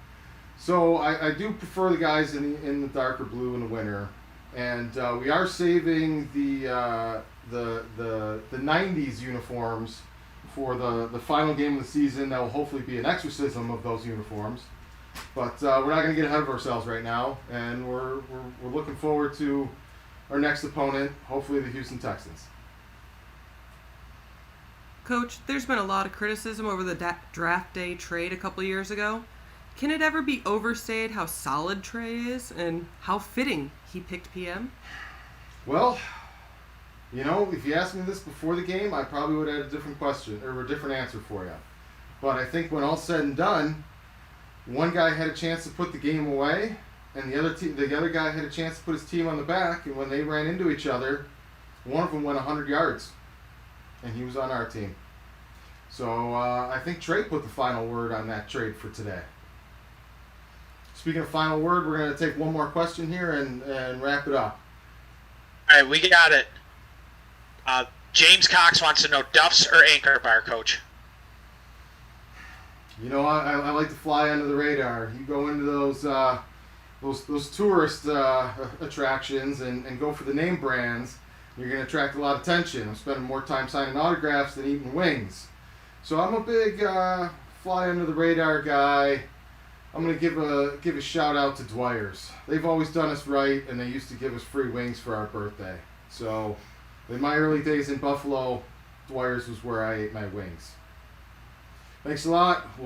So I do prefer the guys in the darker blue in the winter, and we are saving the 90s uniforms for the final game of the season. That will hopefully be an exorcism of those uniforms. But we're not going to get ahead of ourselves right now, and we're looking forward to our next opponent, hopefully the Houston Texans. Coach, there's been a lot of criticism over the draft day trade a couple years ago. Can it ever be overstated how solid Trey is and how fitting he picked PM? Well, you know, if you asked me this before the game, I probably would have had a different question or a different answer for you. But I think when all's said and done, one guy had a chance to put the game away, and the other guy had a chance to put his team on the back. And when they ran into each other, one of them went 100 yards, and he was on our team. So I think Trey put the final word on that trade for today. Speaking of final word, we're going to take one more question here and wrap it up. All right, we got it. James Cox wants to know Duff's or Anchor Bar, Coach. You know, I like to fly under the radar. You go into those tourist attractions and go for the name brands, you're going to attract a lot of attention. I'm spending more time signing autographs than eating wings. So I'm a big fly under the radar guy. I'm going to give a shout out to Dwyer's. They've always done us right, and they used to give us free wings for our birthday. So in my early days in Buffalo, Dwyer's was where I ate my wings. Thanks a lot.